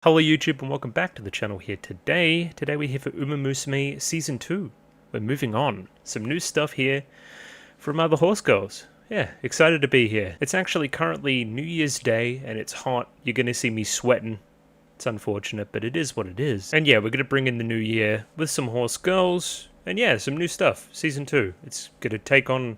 Hello YouTube and welcome back to the channel here today. Today we're here for Musume Season 2. We're moving on. Some new stuff here from the Horse Girls. Yeah, excited to be here. It's actually currently New Year's Day and it's hot. You're going to see me sweating. It's unfortunate, but it is what it is. And yeah, we're going to bring in the new year with some Horse Girls. And yeah, some new stuff. Season 2. It's going to take on...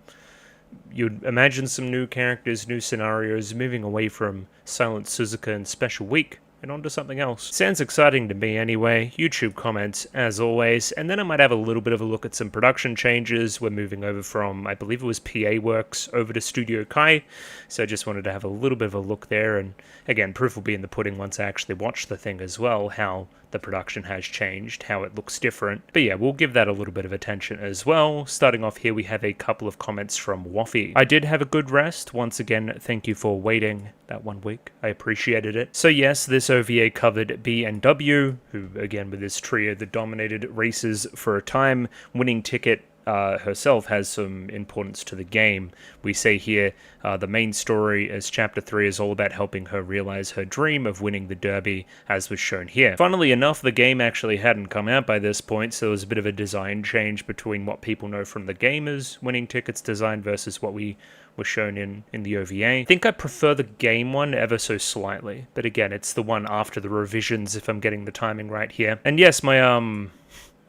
You'd imagine some new characters, new scenarios, moving away from Silent Suzuka and Special Week and onto something else. Sounds exciting to me anyway. YouTube comments, as always, and then I might have a little bit of a look at some production changes. We're moving over from, I believe it was PA Works, over to Studio Kai, so I just wanted to have a little bit of a look there, and again, proof will be in the pudding once I actually watch the thing as well, how the production has changed, how it looks different. But yeah, we'll give that a little bit of attention as well. Starting off here, we have a couple of comments from Waffy. I did have a good rest. Once again, thank you for waiting that 1 week. I appreciated it. So yes, this OVA covered B&W, who again with this trio that dominated races for a time, winning ticket herself has some importance to the game. We say here the main story as chapter 3 is all about helping her realize her dream of winning the derby, as was shown here. Funnily enough, the game actually hadn't come out by this point, so there was a bit of a design change between what people know from the game as winning tickets design versus what we were shown in the OVA. I think I prefer the game one ever so slightly, but again, it's the one after the revisions if I'm getting the timing right here. And yes, my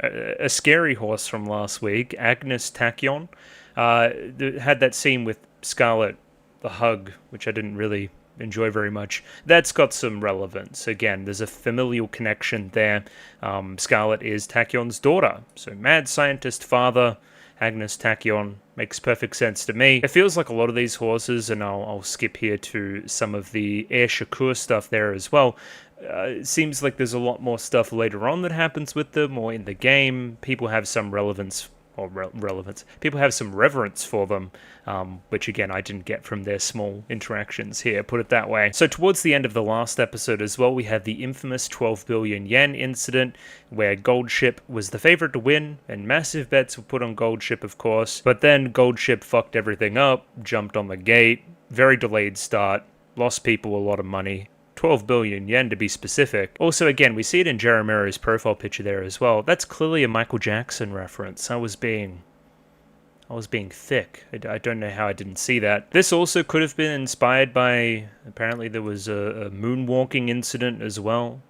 a scary horse from last week, Agnes Tachyon, had that scene with Scarlet, the hug, which I didn't really enjoy very much. That's got some relevance. Again, there's a familial connection there. Scarlet is Tachyon's daughter, so mad scientist father, Agnes Tachyon, makes perfect sense to me. It feels like a lot of these horses, and I'll skip here to some of the Air Shakur stuff there as well. It seems like there's a lot more stuff later on that happens with them, or in the game. People have some relevance, or relevance. People have some reverence for them, which again, I didn't get from their small interactions here, put it that way. So towards the end of the last episode as well, we had the infamous 12 billion yen incident, where Gold Ship was the favorite to win, and massive bets were put on Gold Ship, of course. But then Gold Ship fucked everything up, jumped on the gate, very delayed start, lost people a lot of money. 12 billion yen to be specific. Also, again, we see it in Jeremiro's profile picture there as well. That's clearly a Michael Jackson reference. I was being thick. I don't know how I didn't see that. This also could have been inspired by, apparently there was a moonwalking incident as well.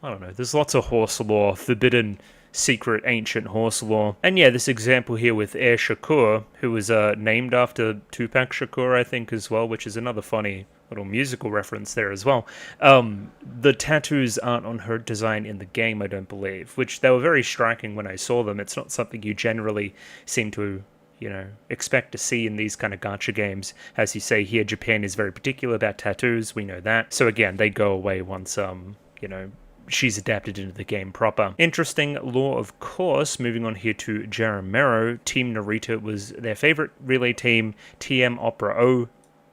I don't know. There's lots of horse lore, forbidden, secret, ancient horse lore. And yeah, this example here with Air Shakur, who was named after Tupac Shakur, I think, as well, which is another funny little musical reference there as well. The tattoos aren't on her design in the game, I don't believe, which they were very striking when I saw them. It's not something you generally seem to, you know, expect to see in these kind of gacha games. As you say here, Japan is very particular about tattoos, we know that. So again, they go away once, you know, she's adapted into the game proper. Interesting lore, of course. Moving on here to Jeremiro, Team Narita was their favorite relay team, TM Opera O,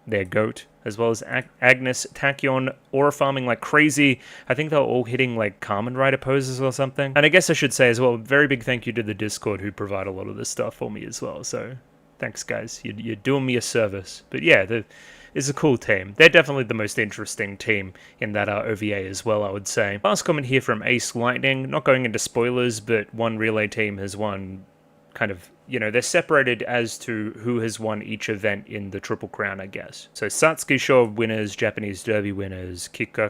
their GOAT, as well as Agnes Tachyon, aura farming like crazy. I think they were all hitting like Kamen Rider poses or something. And I guess I should say as well, very big thank you to the Discord who provide a lot of this stuff for me as well. So thanks guys, you're doing me a service. But yeah, it's a cool team. They're definitely the most interesting team in that OVA as well, I would say. Last comment here from Ace Lightning, not going into spoilers, but one relay team has won kind of, you know, they're separated as to who has won each event in the Triple Crown, I guess. So Satsuki Show winners, Japanese Derby winners, Kikuka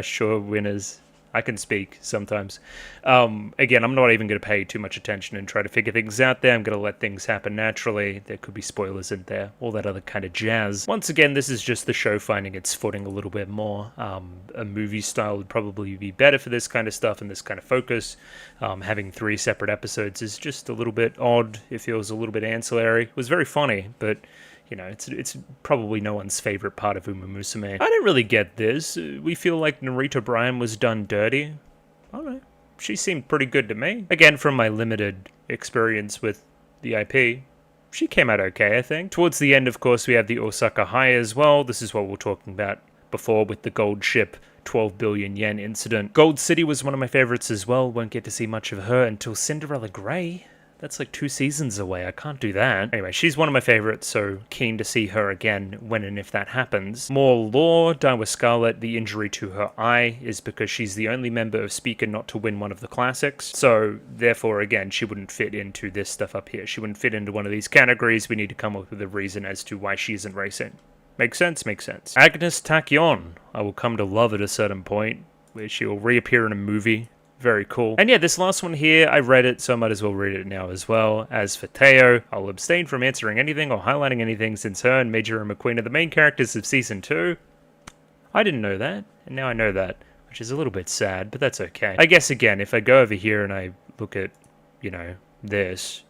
Show winners. I can speak sometimes. Again, I'm not even going to pay too much attention and try to figure things out there. I'm going to let things happen naturally. There could be spoilers in there, all that other kind of jazz. Once again, this is just the show finding its footing a little bit more. A movie style would probably be better for this kind of stuff and this kind of focus. Having 3 separate episodes is just a little bit odd. It feels a little bit ancillary. It was very funny, but you know, it's probably no one's favorite part of Musume. I don't really get this. We feel like Narita Bryan was done dirty. I don't know. She seemed pretty good to me. Again, from my limited experience with the IP, she came out okay, I think. Towards the end, of course, we have the Osaka High as well. This is what we were talking about before with the Gold Ship 12 billion yen incident. Gold City was one of my favorites as well. Won't get to see much of her until Cinderella Grey. That's like 2 seasons away. I can't do that. Anyway, she's one of my favorites, so keen to see her again when and if that happens. More lore, down with Scarlet, the injury to her eye is because she's the only member of Speaker not to win one of the classics. So, therefore, again, she wouldn't fit into this stuff up here. She wouldn't fit into one of these categories. We need to come up with a reason as to why she isn't racing. Makes sense? Makes sense. Agnes Tachyon. I will come to love at a certain point, where she will reappear in a movie. Very cool. And yeah, this last one here, I read it, so I might as well read it now as well. As for Teo, I'll abstain from answering anything or highlighting anything since her and Major and McQueen are the main characters of Season 2. I didn't know that, and now I know that, which is a little bit sad, but that's okay. I guess, again, if I go over here and I look at, you know, this,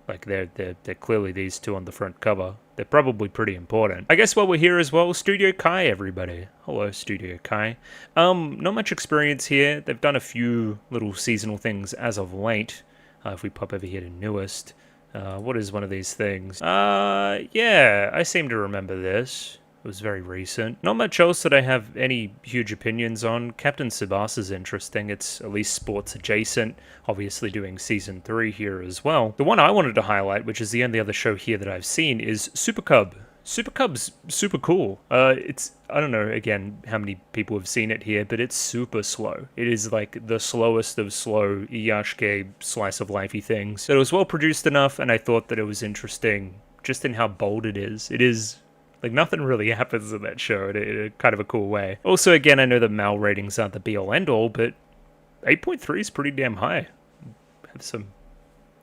like they're clearly these two on the front cover. They're probably pretty important. I guess while we're here as well, Studio Kai, everybody. Hello, Studio Kai. Not much experience here. They've done a few little seasonal things as of late. If we pop over here to newest. What is one of these things? Yeah, I seem to remember this. It was very recent. Not much else that I have any huge opinions on. Captain Tsubasa is interesting. It's at least sports adjacent. Obviously doing Season 3 here as well. The one I wanted to highlight, which is the only other show here that I've seen, is Super Cub. Super Cub's super cool. It's, I don't know, again, how many people have seen it here, but it's super slow. It is like the slowest of slow Iyashike slice of lifey things. So it was well produced enough, and I thought that it was interesting just in how bold it is. It is... like, nothing really happens in that show in a kind of a cool way. Also, again, I know the Mal ratings aren't the be-all, end-all, but 8.3 is pretty damn high. Have some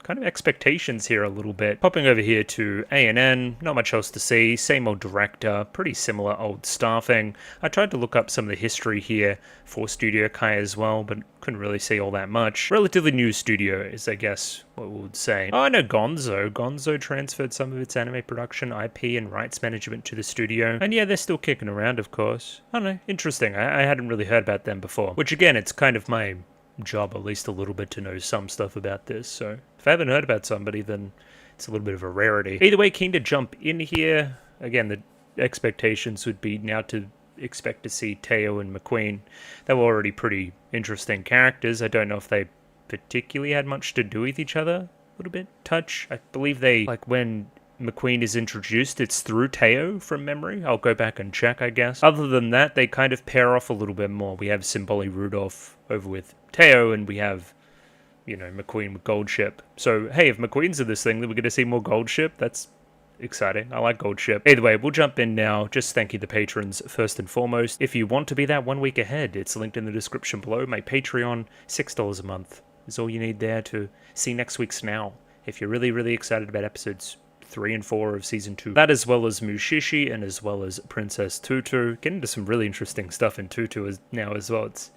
kind of expectations here a little bit. Popping over here to ANN, not much else to see. Same old director, pretty similar old staffing. I tried to look up some of the history here for Studio Kai as well, but couldn't really see all that much. Relatively new studio is, I guess, what we would say. Oh, I know Gonzo. Gonzo transferred some of its anime production, IP, and rights management to the studio. And yeah, they're still kicking around, of course. I don't know, interesting. I hadn't really heard about them before. Which, again, it's kind of my job, at least a little bit, to know some stuff about this. So if I haven't heard about somebody, then it's a little bit of a rarity. Either way, keen to jump in here. Again, the expectations would be now to expect to see Teo and McQueen. They were already pretty interesting characters. I don't know if they particularly had much to do with each other. A little bit touch. I believe they, like, when McQueen is introduced, it's through Teo from memory. I'll go back and check, I guess. Other than that, they kind of pair off a little bit more. We have Simboli Rudolph over with Teo, and we have, you know, McQueen with Goldship. So, hey, if McQueen's in this thing, then we're going to see more Goldship. That's exciting. I like Goldship. Either way, we'll jump in now. Just thank you the patrons first and foremost. If you want to be that 1 week ahead, it's linked in the description below. My Patreon, $6 a month is all you need there to see next week's now. If you're really, really excited about episodes 3 and 4 of Season 2. That, as well as Mushi-Shi and as well as Princess Tutu. Getting into some really interesting stuff in Tutu now as well. It's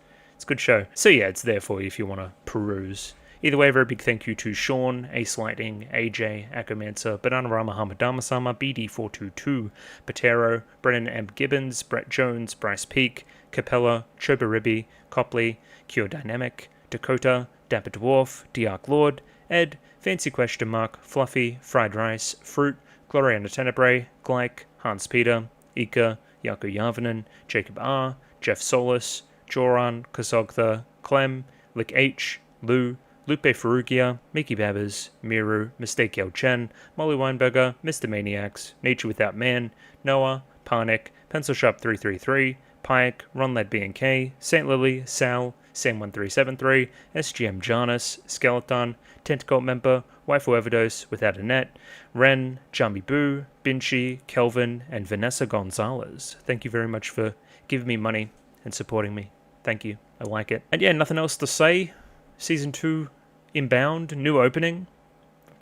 a good show. So yeah, it's there for you if you want to peruse. Either way, a very big thank you to Sean, Ace Lightning, AJ, Akomancer, Bananarama Hamadama-sama, BD422, Patero, Brennan M. Gibbons, Brett Jones, Bryce Peak, Capella, Chobaribi, Copley, Cure Dynamic, Dakota, Dapper Dwarf, Diark Lord, Ed, Fancy Question Mark, Fluffy, Fried Rice, Fruit, Gloriana Tenebrae, Glyke, Hans Peter, Ika, Yaku Yavanen, Jacob R, Jeff Solis, Joran, Kasogtha, Clem, Lick H, Lou, Lupe Farugia, Mickey Babbers, Miru, Mistake El Chen, Molly Weinberger, Mr. Maniacs, Nature Without Man, Noah, Panic, Pencil Shop 333, Pike, Ron Led B&K, St. Lily, Sal, Sam1373, SGM Jarnus, Skeleton, Tentacle Member, Waifu Overdose, Without a Net, Ren, Jambi Boo, Binchi, Kelvin, and Vanessa Gonzalez. Thank you very much for giving me money and supporting me. Thank you. I like it. And yeah, nothing else to say. Season 2 inbound, new opening.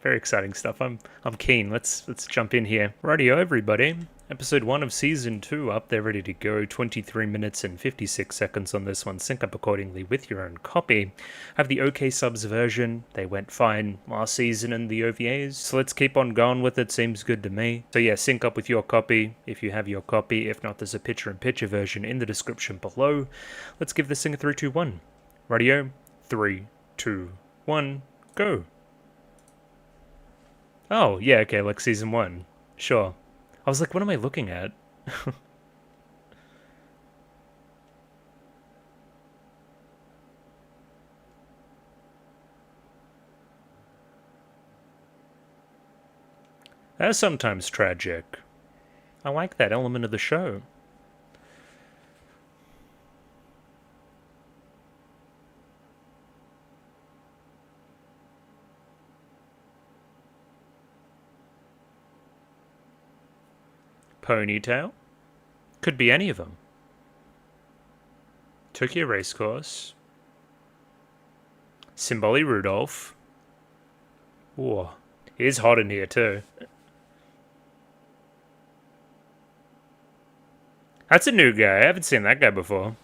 Very exciting stuff. I'm keen. Let's jump in here. Rightio, everybody. Episode 1 of Season 2 up there, ready to go. 23 minutes and 56 seconds on this one. Sync up accordingly with your own copy. I have the OK Subs version. They went fine last season in the OVAs, so let's keep on going with it. Seems good to me. So yeah, sync up with your copy if you have your copy. If not, there's a picture-in-picture version in the description below. Let's give this thing a 3, 2, 1. Rightio. 3, 2, 1, go. Oh, yeah, okay, like Season 1. Sure. I was like, what am I looking at? That's sometimes tragic. I like that element of the show. Ponytail? Could be any of them. Tokyo Racecourse. Simboli Rudolph. Ooh, it is hot in here too. That's a new guy. I haven't seen that guy before.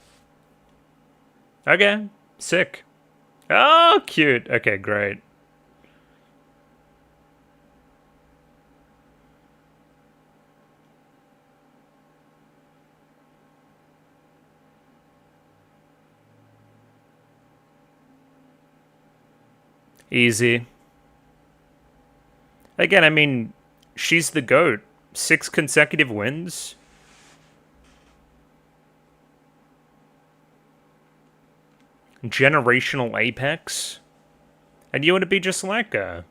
Okay, sick. Oh, cute. Okay, great. Easy. Again, I mean, she's the GOAT. 6 consecutive wins. Generational apex. And you want to be just like her.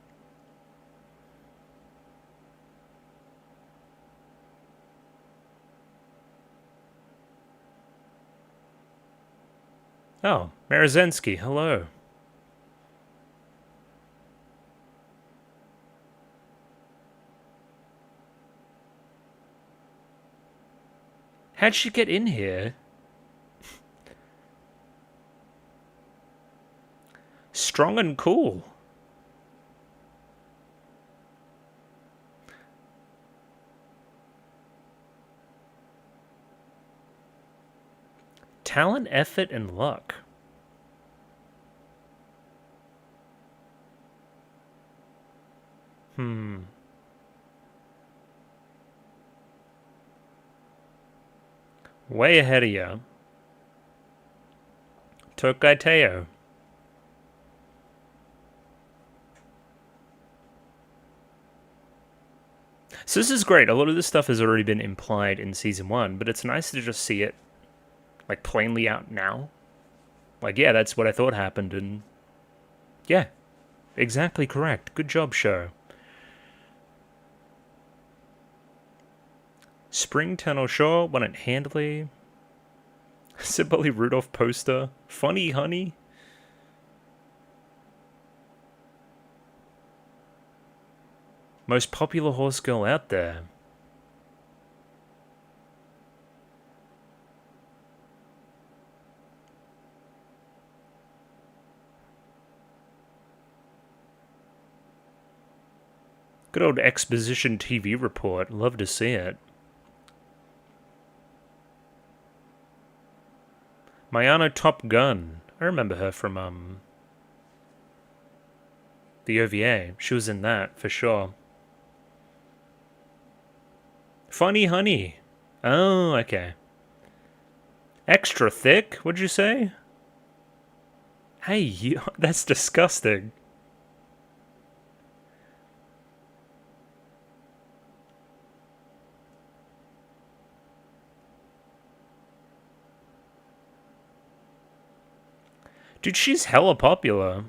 Oh, Marazensky, hello. How'd she get in here? Strong and cool. Talent, effort, and luck. Way ahead of you. Tokai Teo. So this is great. A lot of this stuff has already been implied in Season 1, but it's nice to just see it, like, plainly out now. Like, yeah, that's what I thought happened, and... yeah. Exactly correct. Good job, show. Spring Tunnel Shore won it handily. Simboli Rudolph poster. Funny honey. Most popular horse girl out there. Good old exposition TV report. Love to see it. Mayano Top Gun. I remember her from, the OVA. She was in that, for sure. Funny honey. Oh, okay. Extra thick, what'd you say? Hey, that's disgusting. Dude, she's hella popular.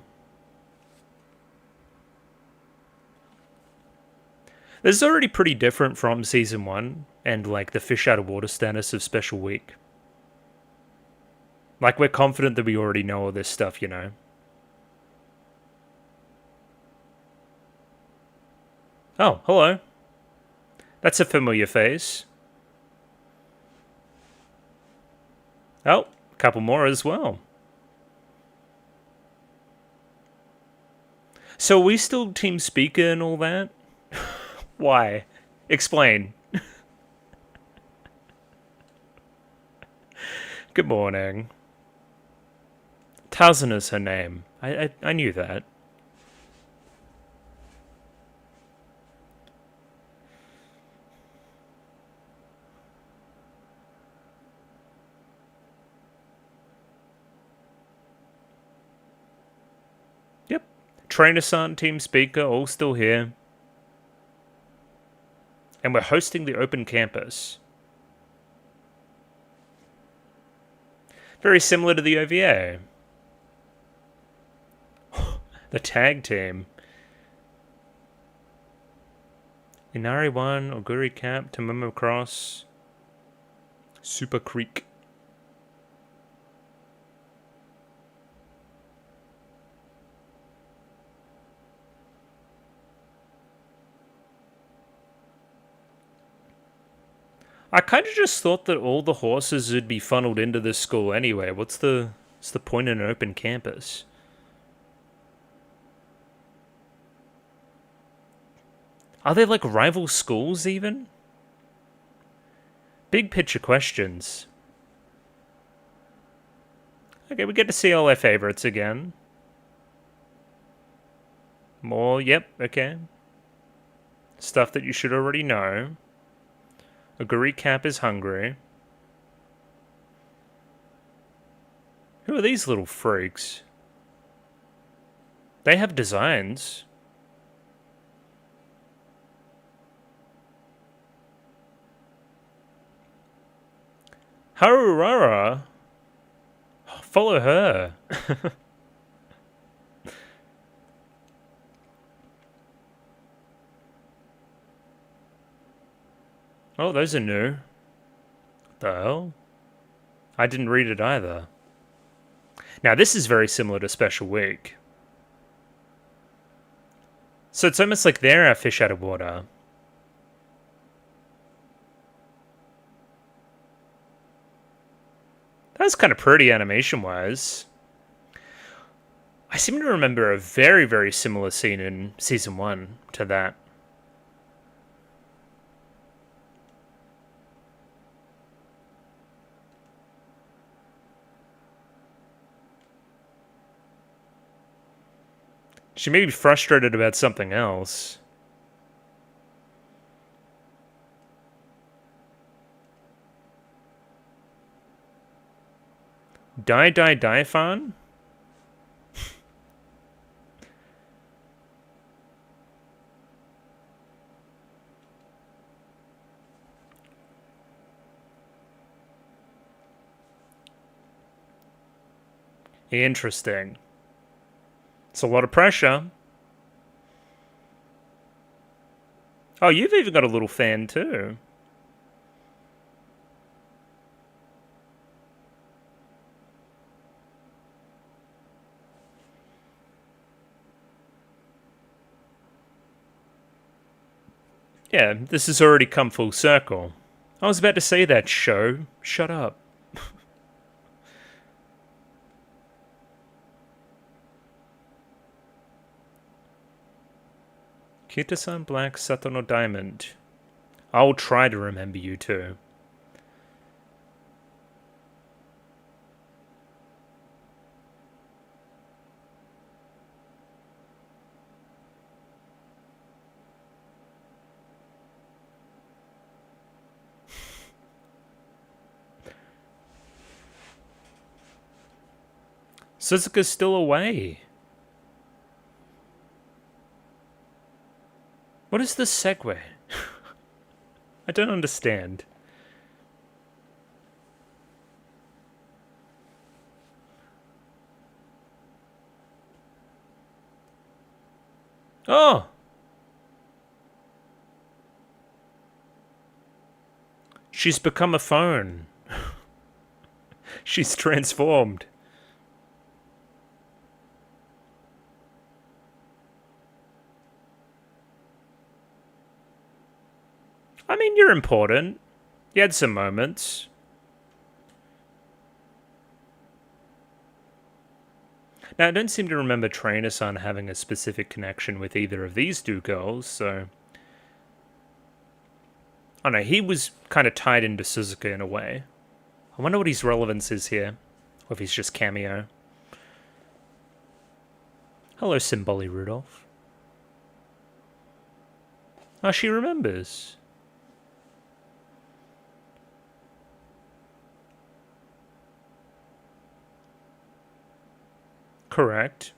This is already pretty different from Season 1, and, like, the fish out of water status of Special Week. Like, we're confident that we already know all this stuff, you know? Oh, hello. That's a familiar face. Oh, a couple more as well. So are we still Team Speaker and all that? Why? Explain. Good morning. Tazana's her name. I knew that. Yep. Trainer-san, Team Speaker, all still here. And we're hosting the open campus. Very similar to the OVA. The tag team. Inari 1, Oguri Cap, Tamuma Cross, Super Creek. I kind of just thought that all the horses would be funneled into this school anyway. What's the point in an open campus? Are there like rival schools even? Big picture questions. Okay, we get to see all our favorites again. More, yep, okay. Stuff that you should already know. Oguri Cap is hungry. Who are these little freaks? They have designs. Harurara? Follow her. Oh, those are new. What the hell? I didn't read it either. Now, this is very similar to Special Week. So it's almost like they're our fish out of water. That was kind of pretty animation-wise. I seem to remember a very, very similar scene in Season 1 to that. She may be frustrated about something else. Die fan? Interesting. It's a lot of pressure. Oh, you've even got a little fan too. Yeah, this has already come full circle. I was about to say that, show. Shut up. Kita-san Black, Sato no Diamond. I'll try to remember you too. Suzuka's still away. What is this segue? I don't understand. Oh! She's become a phone. She's transformed. I mean, you're important. You had some moments. Now, I don't seem to remember Trainer-san having a specific connection with either of these two girls, so... Oh no, he was kind of tied into Suzuka in a way. I wonder what his relevance is here. Or if he's just cameo. Hello, Symboli Rudolph. Oh, she remembers. Correct.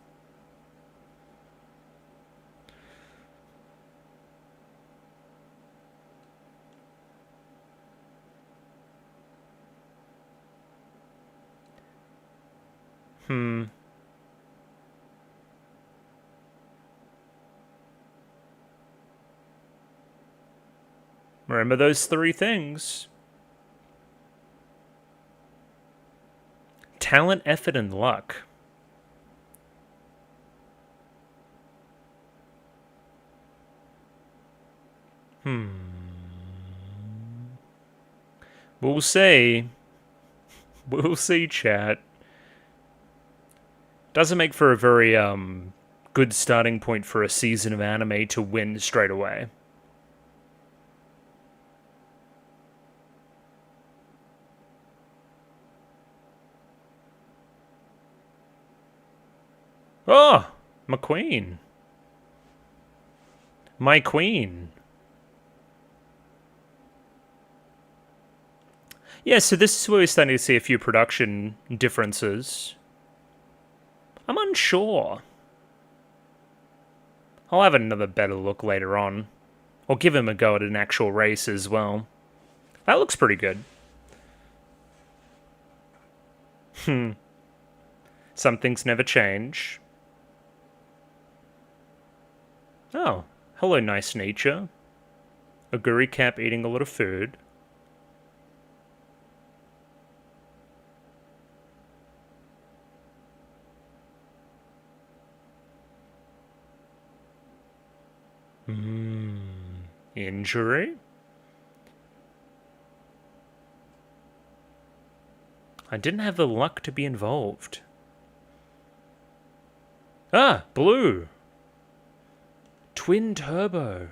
Remember those three things. Talent, effort, and luck. We'll see. We'll see, chat. Doesn't make for a very, good starting point for a season of anime to win straight away. Oh! My queen. My queen. Yeah, so this is where we're starting to see a few production differences. I'm unsure. I'll have another better look later on. Or give him a go at an actual race as well. That looks pretty good. Some things never change. Oh, hello, nice nature. A guri cap eating a lot of food. Injury? I didn't have the luck to be involved. Ah, blue. Twin turbo.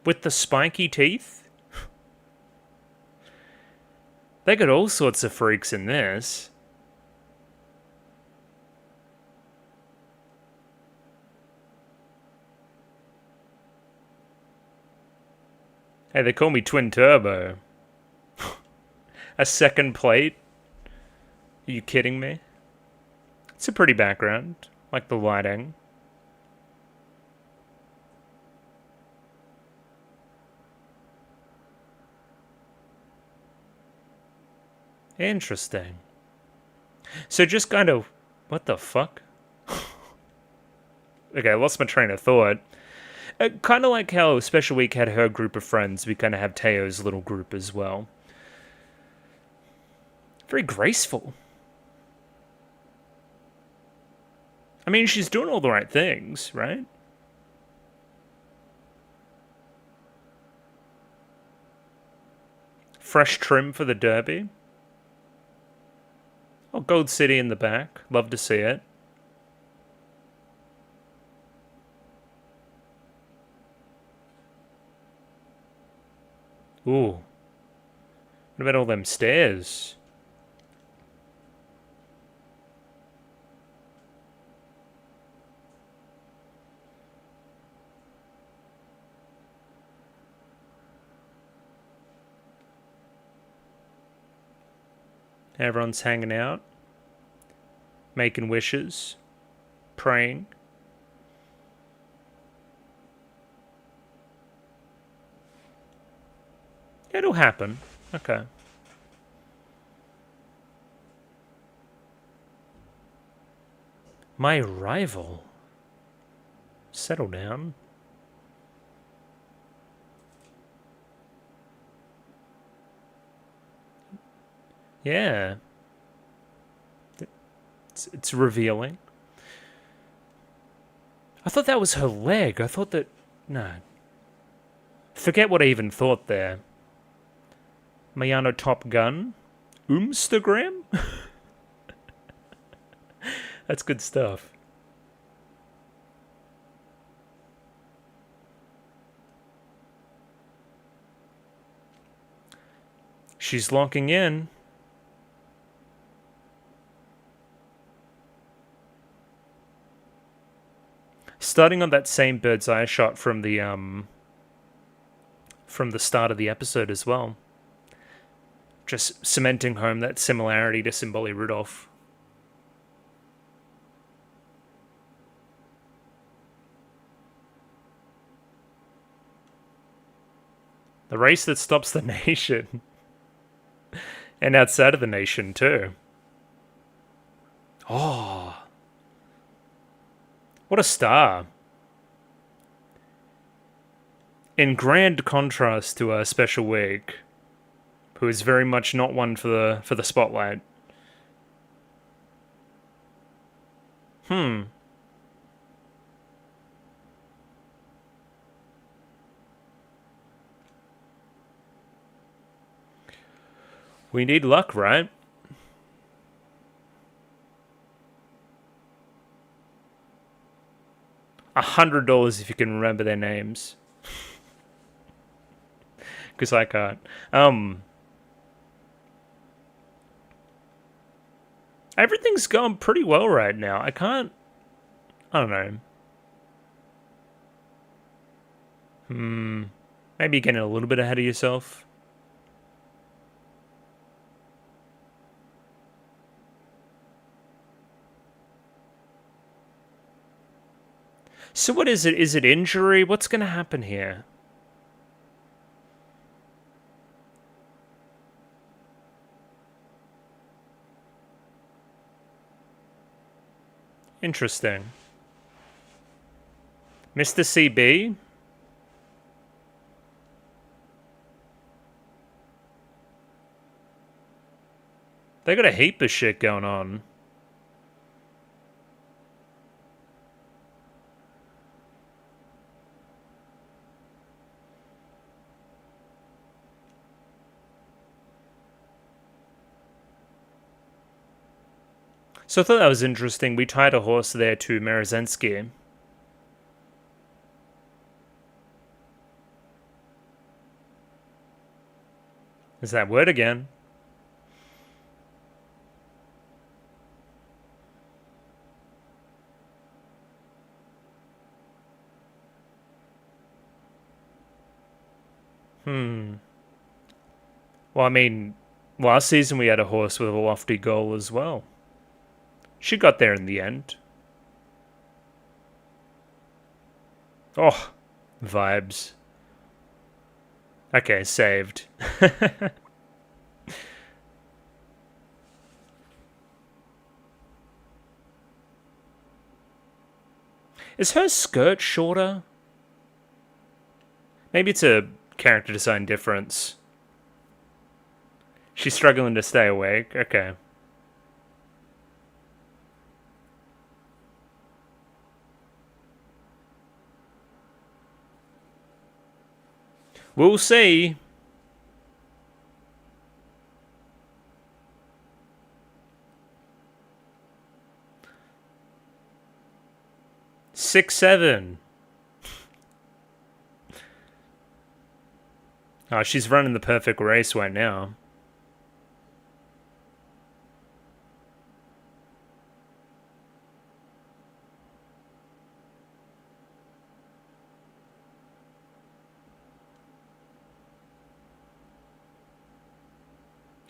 With the spiky teeth? They got all sorts of freaks in this. Hey, they call me Twin Turbo. A second plate? Are you kidding me? It's a pretty background. Like the lighting. Interesting. So just kind of... What the fuck? Okay, I lost my train of thought. Kind of like how Special Week had her group of friends, we kind of have Teo's little group as well. Very graceful. I mean, she's doing all the right things, right? Fresh trim for the derby. Oh, Gold City in the back. Love to see it. Ooh. What about all them stairs? Everyone's hanging out. Making wishes. Praying. It'll happen. Okay. My rival. Settle down. Yeah. It's revealing. I thought that was her leg. I thought that... No. Forget what I even thought there. Mayano Top Gun. Instagram? That's good stuff. She's locking in. Starting on that same bird's eye shot from the start of the episode as well. Just cementing home that similarity to Symboli Rudolph. The race that stops the nation. And outside of the nation, too. Oh. What a star. In grand contrast to our special wig, who is very much not one for the spotlight. We need luck, right? $100 if you can remember their names. Because I can't. Everything's going pretty well right now. I don't know. Maybe getting a little bit ahead of yourself. So what is it? Is it injury? What's going to happen here? Interesting. Mr. CB? They got a heap of shit going on. So I thought that was interesting. We tied a horse there to Marozensky. Is that word again? Well, I mean, last season we had a horse with a lofty goal as well. She got there in the end. Oh, vibes. Okay, saved. Is her skirt shorter? Maybe it's a character design difference. She's struggling to stay awake. Okay. We'll see. Six, 7. Oh, she's running the perfect race right now.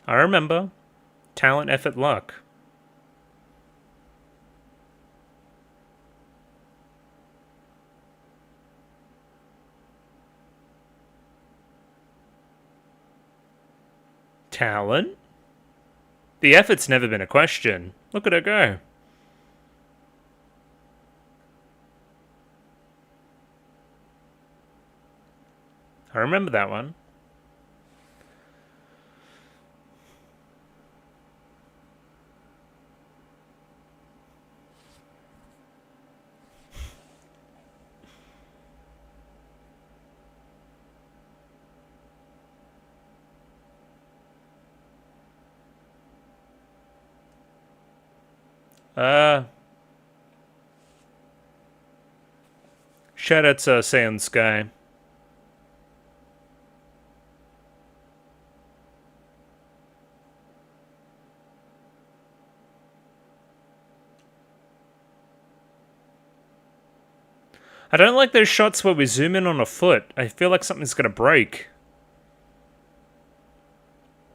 I remember. Talent, effort, luck. Talent? The effort's never been a question. Look at her go. I remember that one. Shout out to Saiyan Sky. I don't like those shots where we zoom in on a foot. I feel like something's gonna break.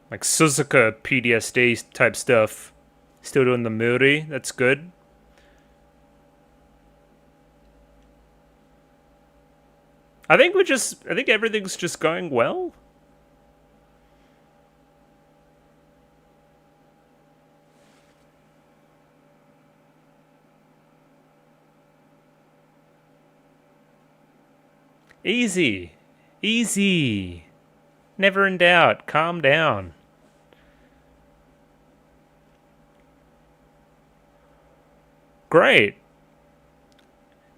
Like Suzuka PTSD type stuff. Still doing the Muri. That's good. I think everything's just going well. Easy. Easy. Never in doubt. Calm down. Great.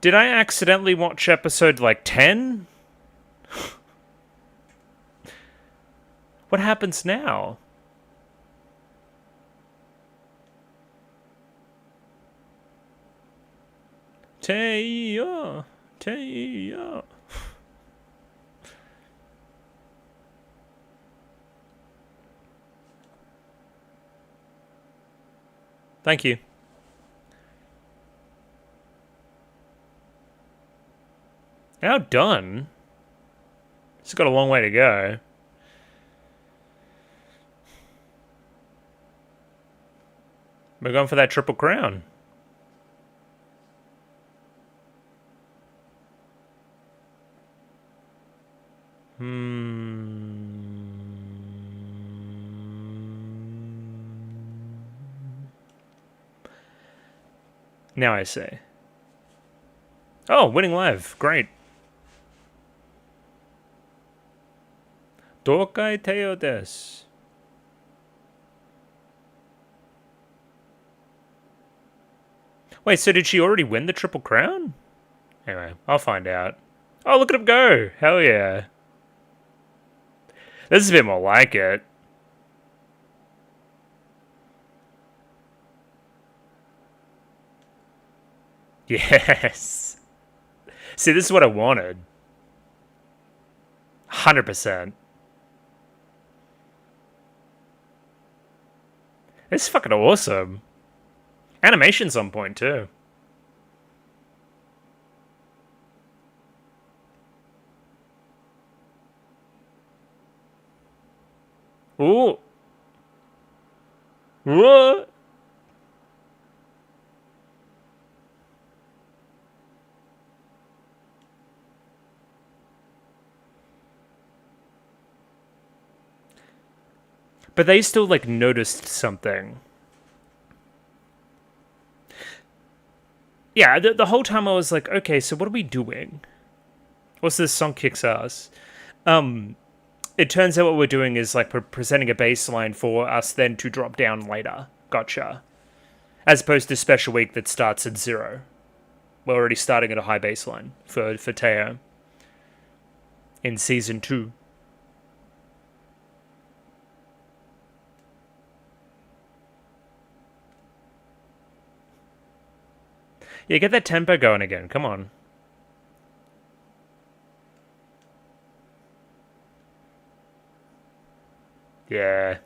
Did I accidentally watch episode, like, 10? What happens now? Teiya. Teiya. Thank you. Now done. It's got a long way to go. We're going for that triple crown. Now I say. Oh, winning live. Great. Tokai Teo desu. Wait, so did she already win the Triple Crown? Anyway, I'll find out. Oh, look at him go! Hell yeah. This is a bit more like it. Yes. See, this is what I wanted. 100%. It's fucking awesome. Animation's on point, too. Ooh. What? But they still, like, noticed something. Yeah, the whole time I was like, okay, so what are we doing? What's this song kicks ass? It turns out what we're doing is, like, we're presenting a baseline for us then to drop down later. Gotcha. As opposed to Special Week that starts at 0. We're already starting at a high baseline for Teo. In Season 2. Yeah, get that tempo going again. Come on. Yeah.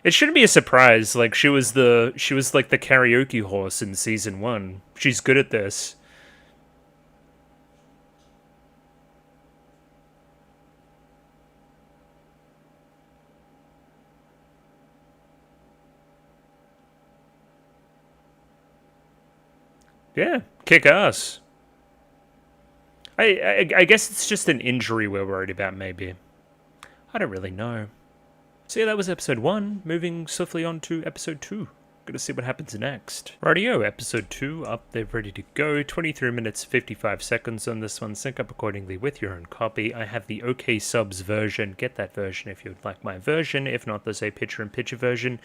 It shouldn't be a surprise. Like, she was like the karaoke horse in Season 1. She's good at this. Yeah, kick ass. I guess it's just an injury we're worried about, maybe. I don't really know. So yeah, that was episode 1. Moving swiftly on to episode 2. Gonna see what happens next. Rightio, episode 2 up there, ready to go. 23 minutes 55 seconds on this one. Sync up accordingly with your own copy. I have the OK Subs version. Get that version if you'd like my version. If not, there's a picture-in-picture version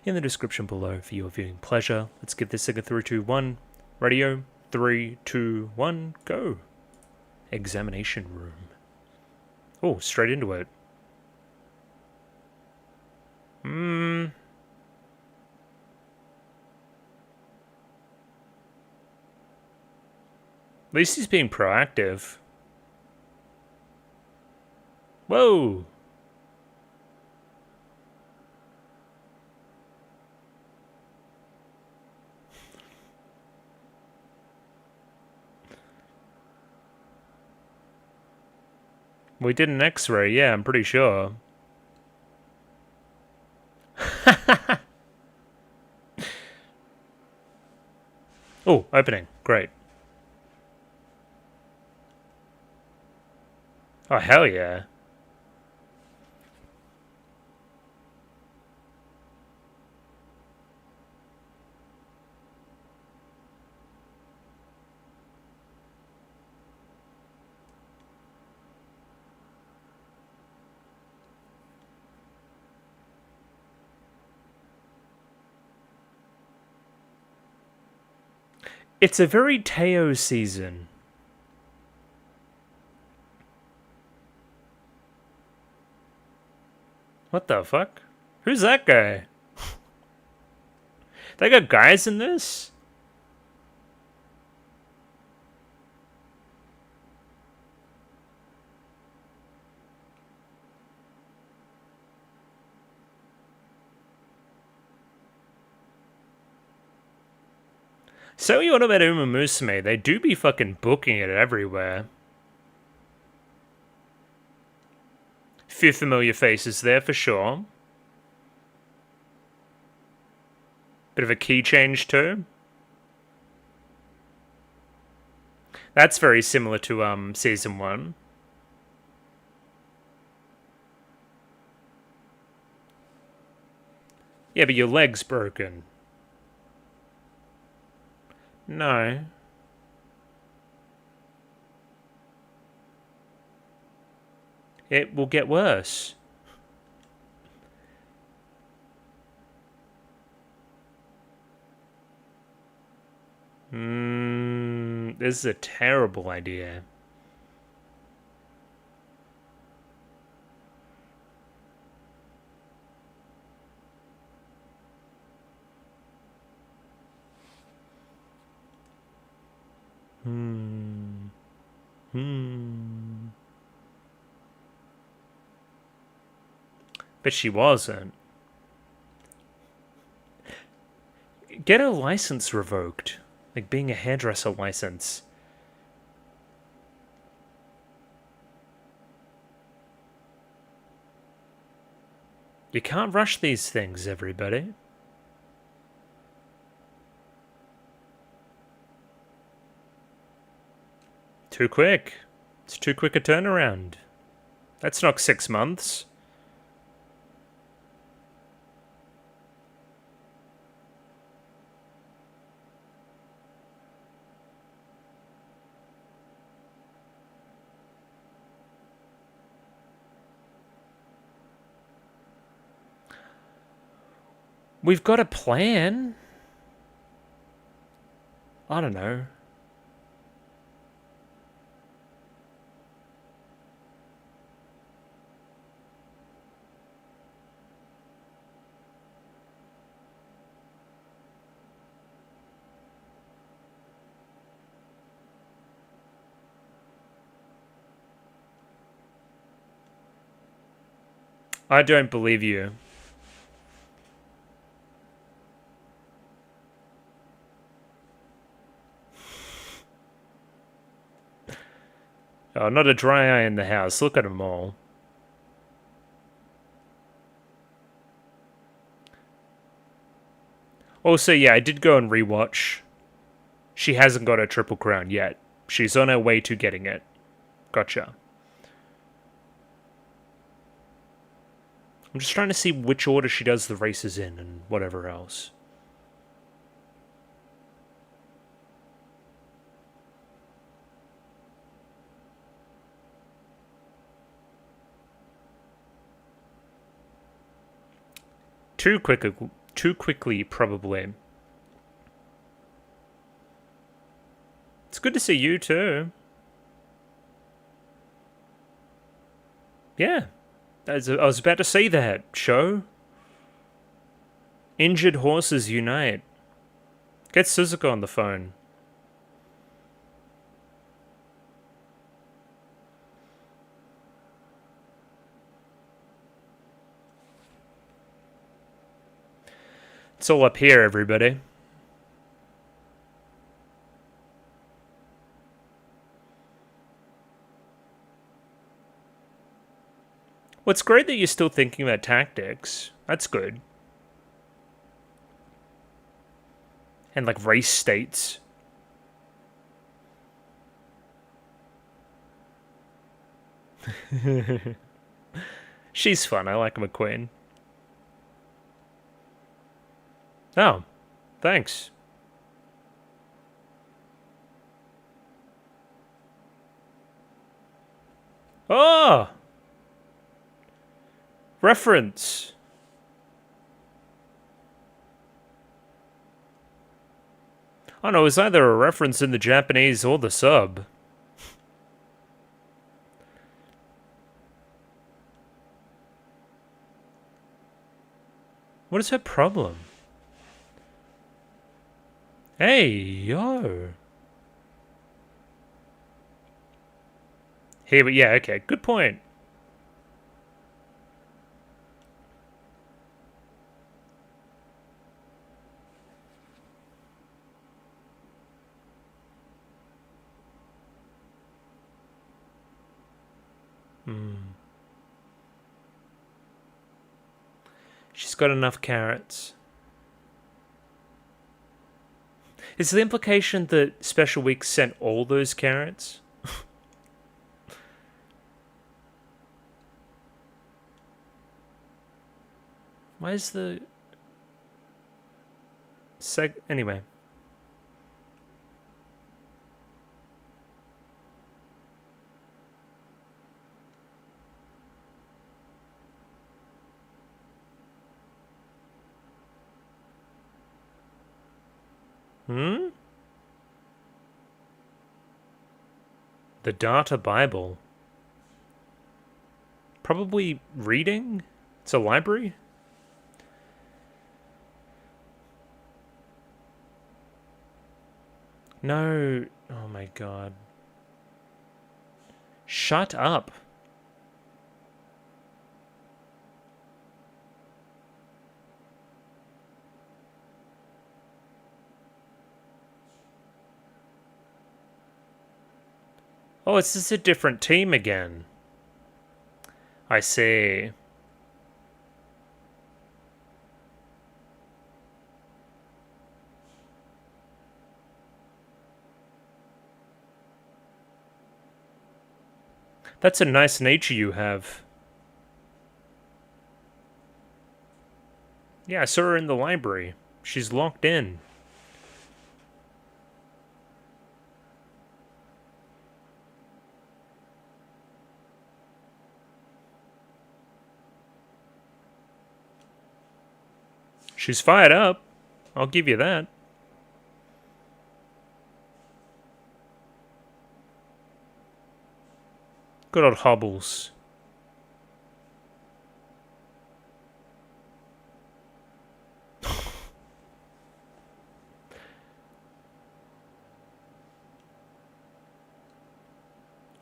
in the description below for your viewing pleasure. Let's get this thing through to 1. Radio, 3, 2, 1, go. Examination room. Oh, straight into it. At least he's being proactive. Whoa! We did an X-ray, yeah, I'm pretty sure. Oh, opening. Great. Oh, hell yeah. It's a very Teo season. What the fuck? Who's that guy? They got guys in this? So you know about Musume, they do be fucking booking it everywhere. Few familiar faces there for sure. Bit of a key change too. That's very similar to season 1. Yeah, but your leg's broken. No. It will get worse. This is a terrible idea. But she wasn't. Get her license revoked. Like being a hairdresser license. You can't rush these things, everybody. Too quick. It's too quick a turnaround. That's not 6 months. We've got a plan. I don't know. I don't believe you. Oh, not a dry eye in the house. Look at them all. Also, yeah, I did go and rewatch. She hasn't got her Triple Crown yet. She's on her way to getting it. Gotcha. I'm just trying to see which order she does the races in and whatever else. Too quickly, probably. It's good to see you too. Yeah. I was about to say that, show. Injured horses unite. Get Suzuka on the phone. It's all up here, everybody. Well, it's great that you're still thinking about tactics. That's good. And like race states. She's fun. I like McQueen. Oh, thanks. Oh! Reference. Oh no, it's either a reference in the Japanese or the sub. What is her problem? Hey, yo. Here, but yeah, okay, good point. She's got enough carrots. Is the implication that Special Week sent all those carrots? Why is the... Anyway. The Data Bible. Probably reading? It's a library? No. Oh my god. Shut up. Oh, it's just a different team again. I see. That's a nice nature you have. Yeah, I saw her in the library. She's locked in. She's fired up. I'll give you that. Good old Hobbles.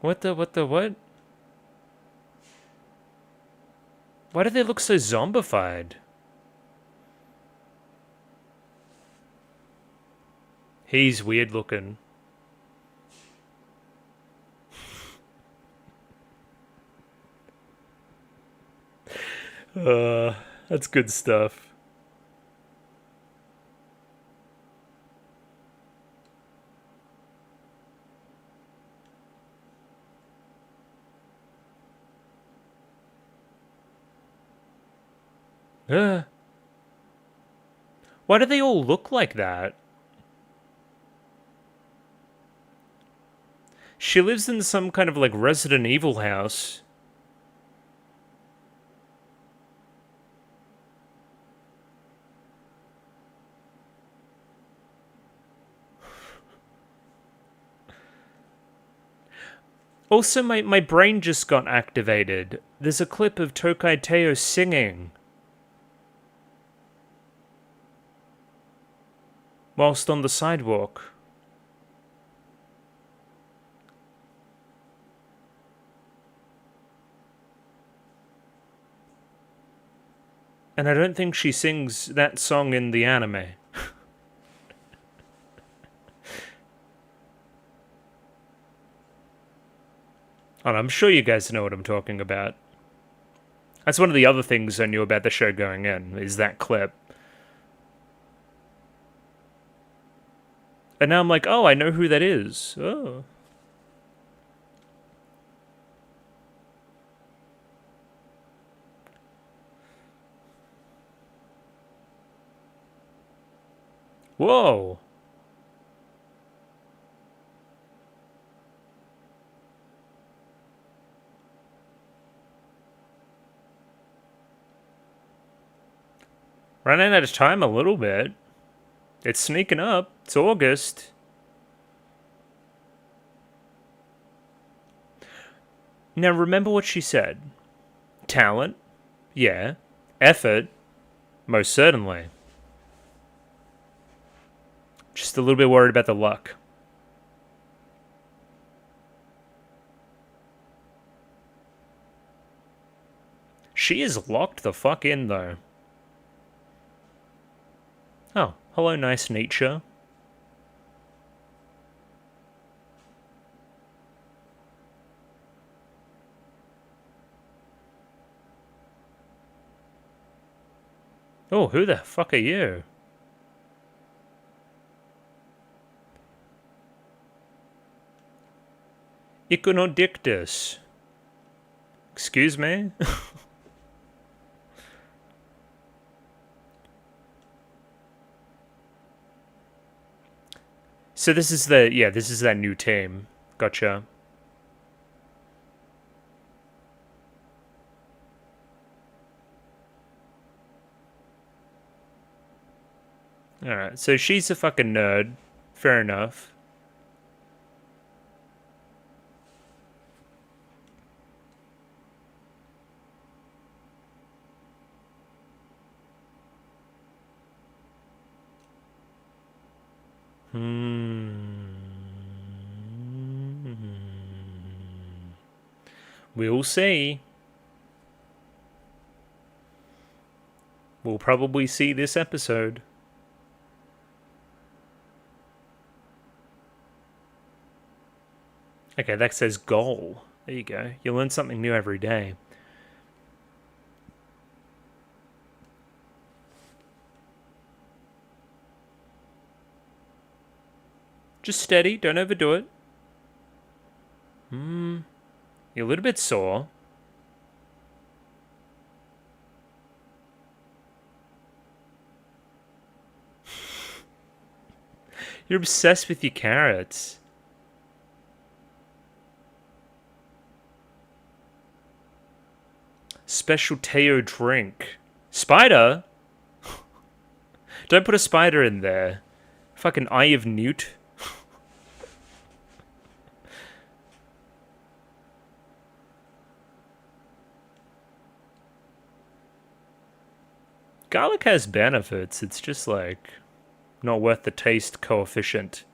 What? Why do they look so zombified? He's weird looking. That's good stuff. Why do they all look like that? She lives in some kind of like Resident Evil house. Also, my brain just got activated. There's a clip of Tokai Teo singing whilst on the sidewalk. And I don't think she sings that song in the anime. And I'm sure you guys know what I'm talking about. That's one of the other things I knew about the show going in, is that clip. And now I'm like, oh, I know who that is. Oh. Whoa. Running out of time a little bit. It's sneaking up. It's August. Now remember what she said. Talent? Yeah. Effort? Most certainly. Just a little bit worried about the luck. She is locked the fuck in, though. Oh, hello, nice nature. Oh, who the fuck are you? Iconodictus. Excuse me? So this is this is that new team. Gotcha. Alright, so she's a fucking nerd. Fair enough. We'll see. We'll probably see this episode. Okay, that says goal. There you go. You learn something new every day. Just steady, don't overdo it. You're a little bit sore. You're obsessed with your carrots. Special Teo drink. Spider? Don't put a spider in there. Fucking Eye of Newt. Garlic has benefits, it's just like not worth the taste coefficient.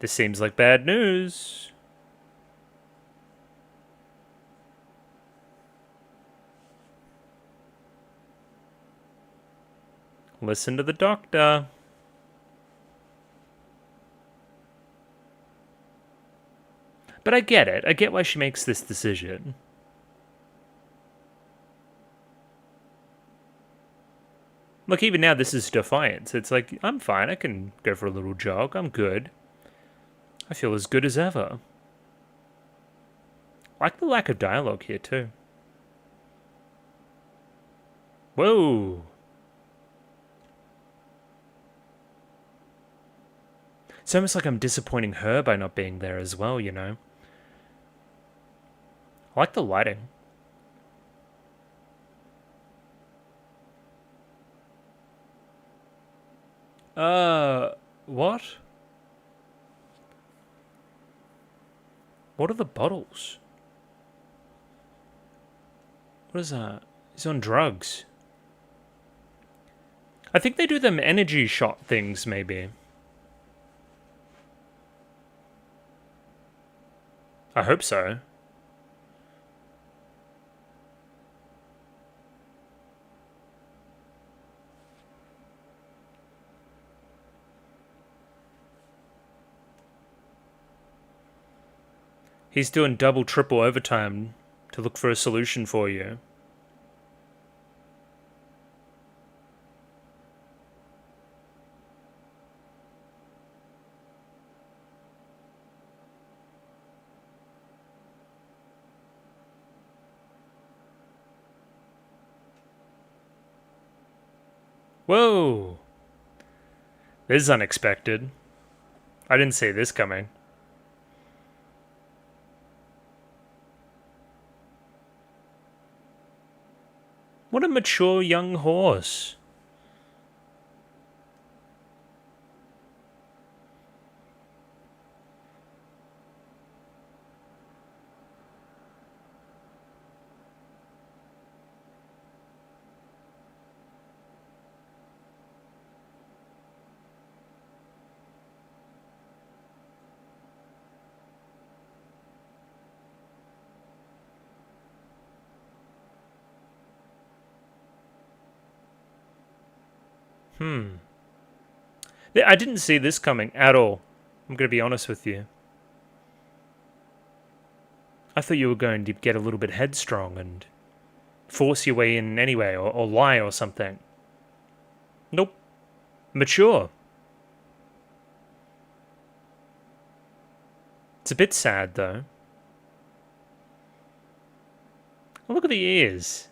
This seems like bad news. Listen to the doctor. But I get it. I get why she makes this decision. Look, even now this is defiance. It's like, I'm fine. I can go for a little jog. I'm good. I feel as good as ever. I like the lack of dialogue here, too. Whoa. It's almost like I'm disappointing her by not being there as well, you know? I like the lighting. What? What are the bottles? What is that? He's on drugs. I think they do them energy shot things, maybe. I hope so. He's doing double, triple overtime to look for a solution for you. Whoa! This is unexpected. I didn't see this coming. What a mature young horse. I didn't see this coming at all. I'm going to be honest with you. I thought you were going to get a little bit headstrong and force your way in anyway, or lie or something. Nope. Mature. It's a bit sad, though. Oh, look at the ears.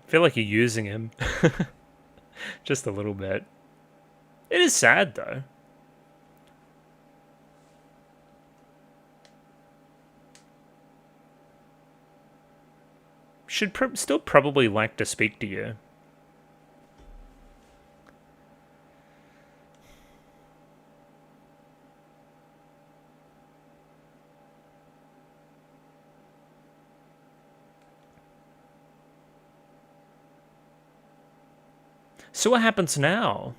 Feel like you're using him. Just a little bit. It is sad, though. Should still probably like to speak to you. So what happens now?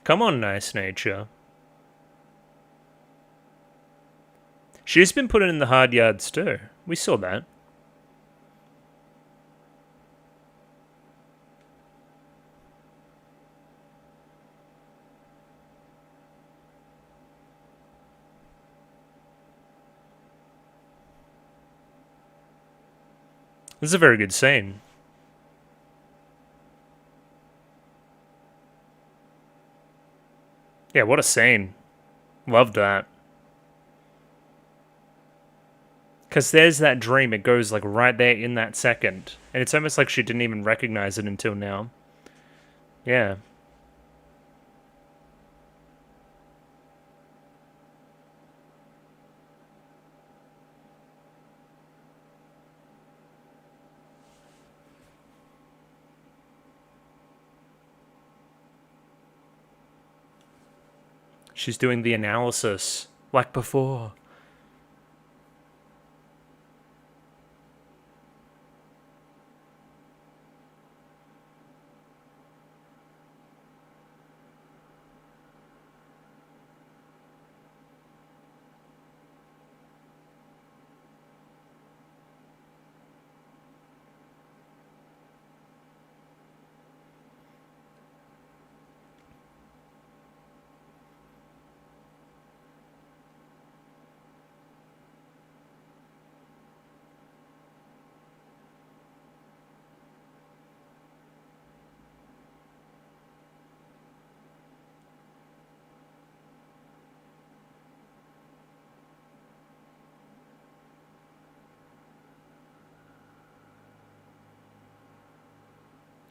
Come on, nice nature. She's been put in the hard yards too. We saw that. This is a very good scene. Yeah, what a scene. Loved that. Because there's that dream, it goes like right there in that second. And it's almost like she didn't even recognize it until now. Yeah. She's doing the analysis, like before.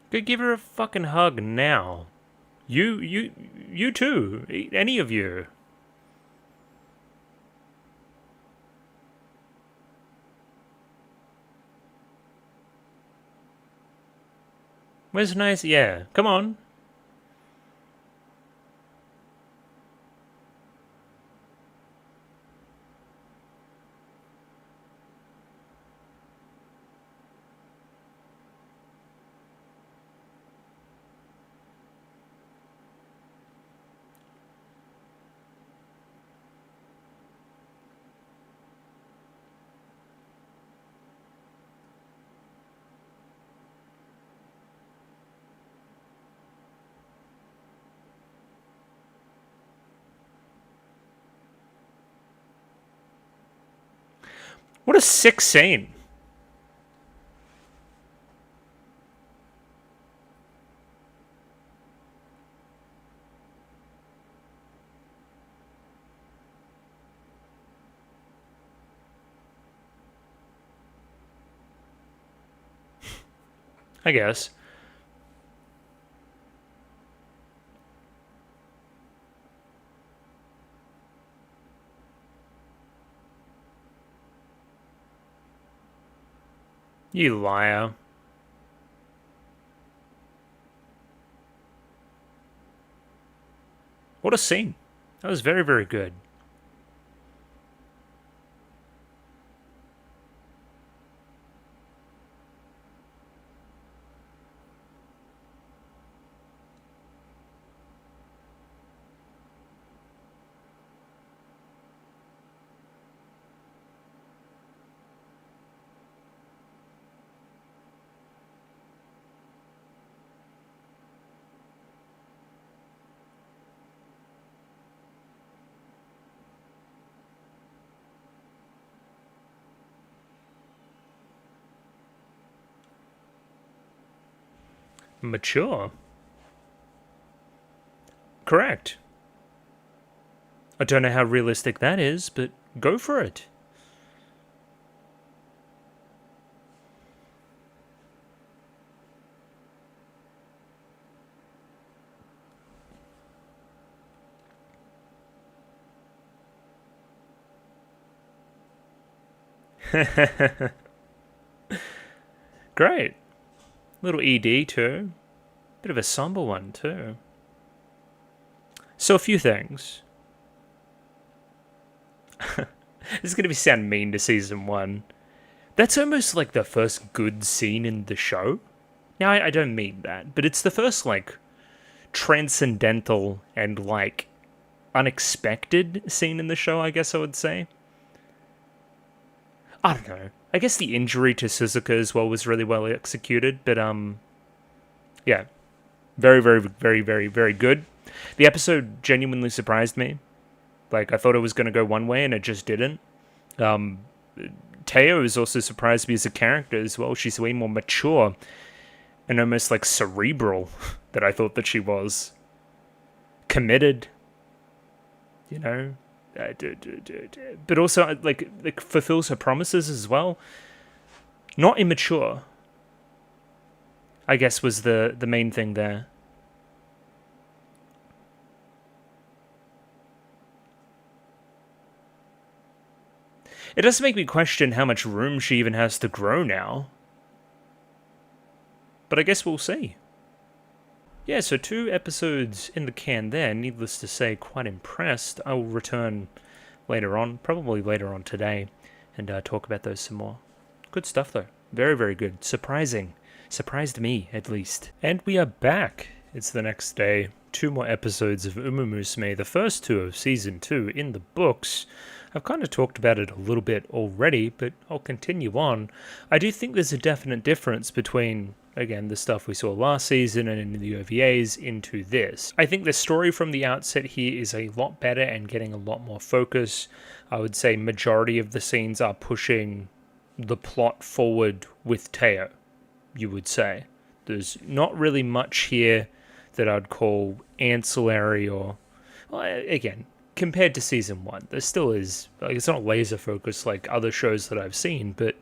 Go give her a fucking hug now. You too. Any of you. Where's nice? Yeah, come on. What a sick scene. I guess. You liar. What a scene. That was very, very good. Mature. Correct. I don't know how realistic that is, but go for it. Great. Little ED too. Bit of a somber one too. So a few things. This is going to sound mean to season 1. That's almost like the first good scene in the show. Now, I don't mean that, but it's the first, like, transcendental and, like, unexpected scene in the show, I guess I would say. I don't know. I guess the injury to Suzuka as well was really well executed, but, yeah. Very, very, very, very, very good. The episode genuinely surprised me. Like, I thought it was going to go one way, and it just didn't. Teo has also surprised me as a character as well. She's way more mature and almost, like, cerebral than I thought that she was. Committed. You know? But also, like, fulfills her promises as well. Not immature, I guess, was the main thing there. It does make me question how much room she even has to grow now. But I guess we'll see. Yeah, so 2 episodes in the can there. Needless to say, quite impressed. I will return later on, probably later on today, and talk about those some more. Good stuff, though. Very, very good. Surprising. Surprised me, at least. And we are back. It's the next day. 2 more episodes of Musume, the first 2 of Season 2 in the books. I've kind of talked about it a little bit already, but I'll continue on. I do think there's a definite difference between, again, the stuff we saw last season and in the OVAs into this. I think the story from the outset here is a lot better and getting a lot more focus. I would say majority of the scenes are pushing the plot forward with Teo, you would say. There's not really much here that I'd call ancillary or, well, again, compared to season 1, there still is, like, it's not laser focused like other shows that I've seen, but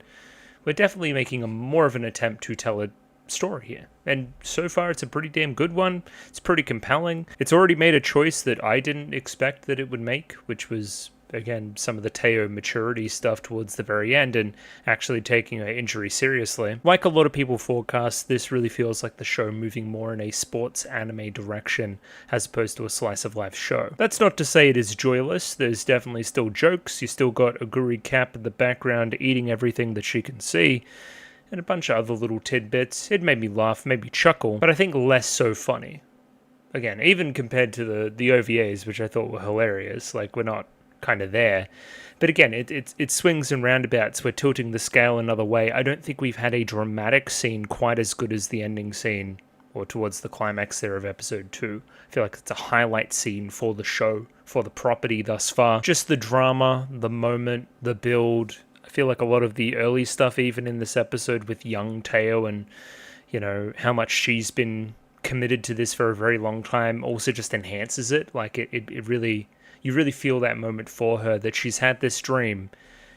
we're definitely making a more of an attempt to tell a story here. And so far, it's a pretty damn good one. It's pretty compelling. It's already made a choice that I didn't expect that it would make, which was, again, some of the Teo maturity stuff towards the very end and actually taking her injury seriously. Like a lot of people forecast, this really feels like the show moving more in a sports anime direction as opposed to a slice of life show. That's not to say it is joyless. There's definitely still jokes. You still got Aguri Cap in the background eating everything that she can see, and a bunch of other little tidbits. It made me laugh, made me chuckle, but I think less so funny. Again, even compared to the OVAs, which I thought were hilarious. Like, we're not kind of there. But again, it swings and roundabouts. We're tilting the scale another way. I don't think we've had a dramatic scene quite as good as the ending scene, or towards the climax there of episode 2. I feel like it's a highlight scene for the show, for the property thus far. Just the drama, the moment, the build. I feel like a lot of the early stuff, even in this episode with young Teo and, you know, how much she's been committed to this for a very long time, also just enhances it. Like, it really, you really feel that moment for her, that she's had this dream,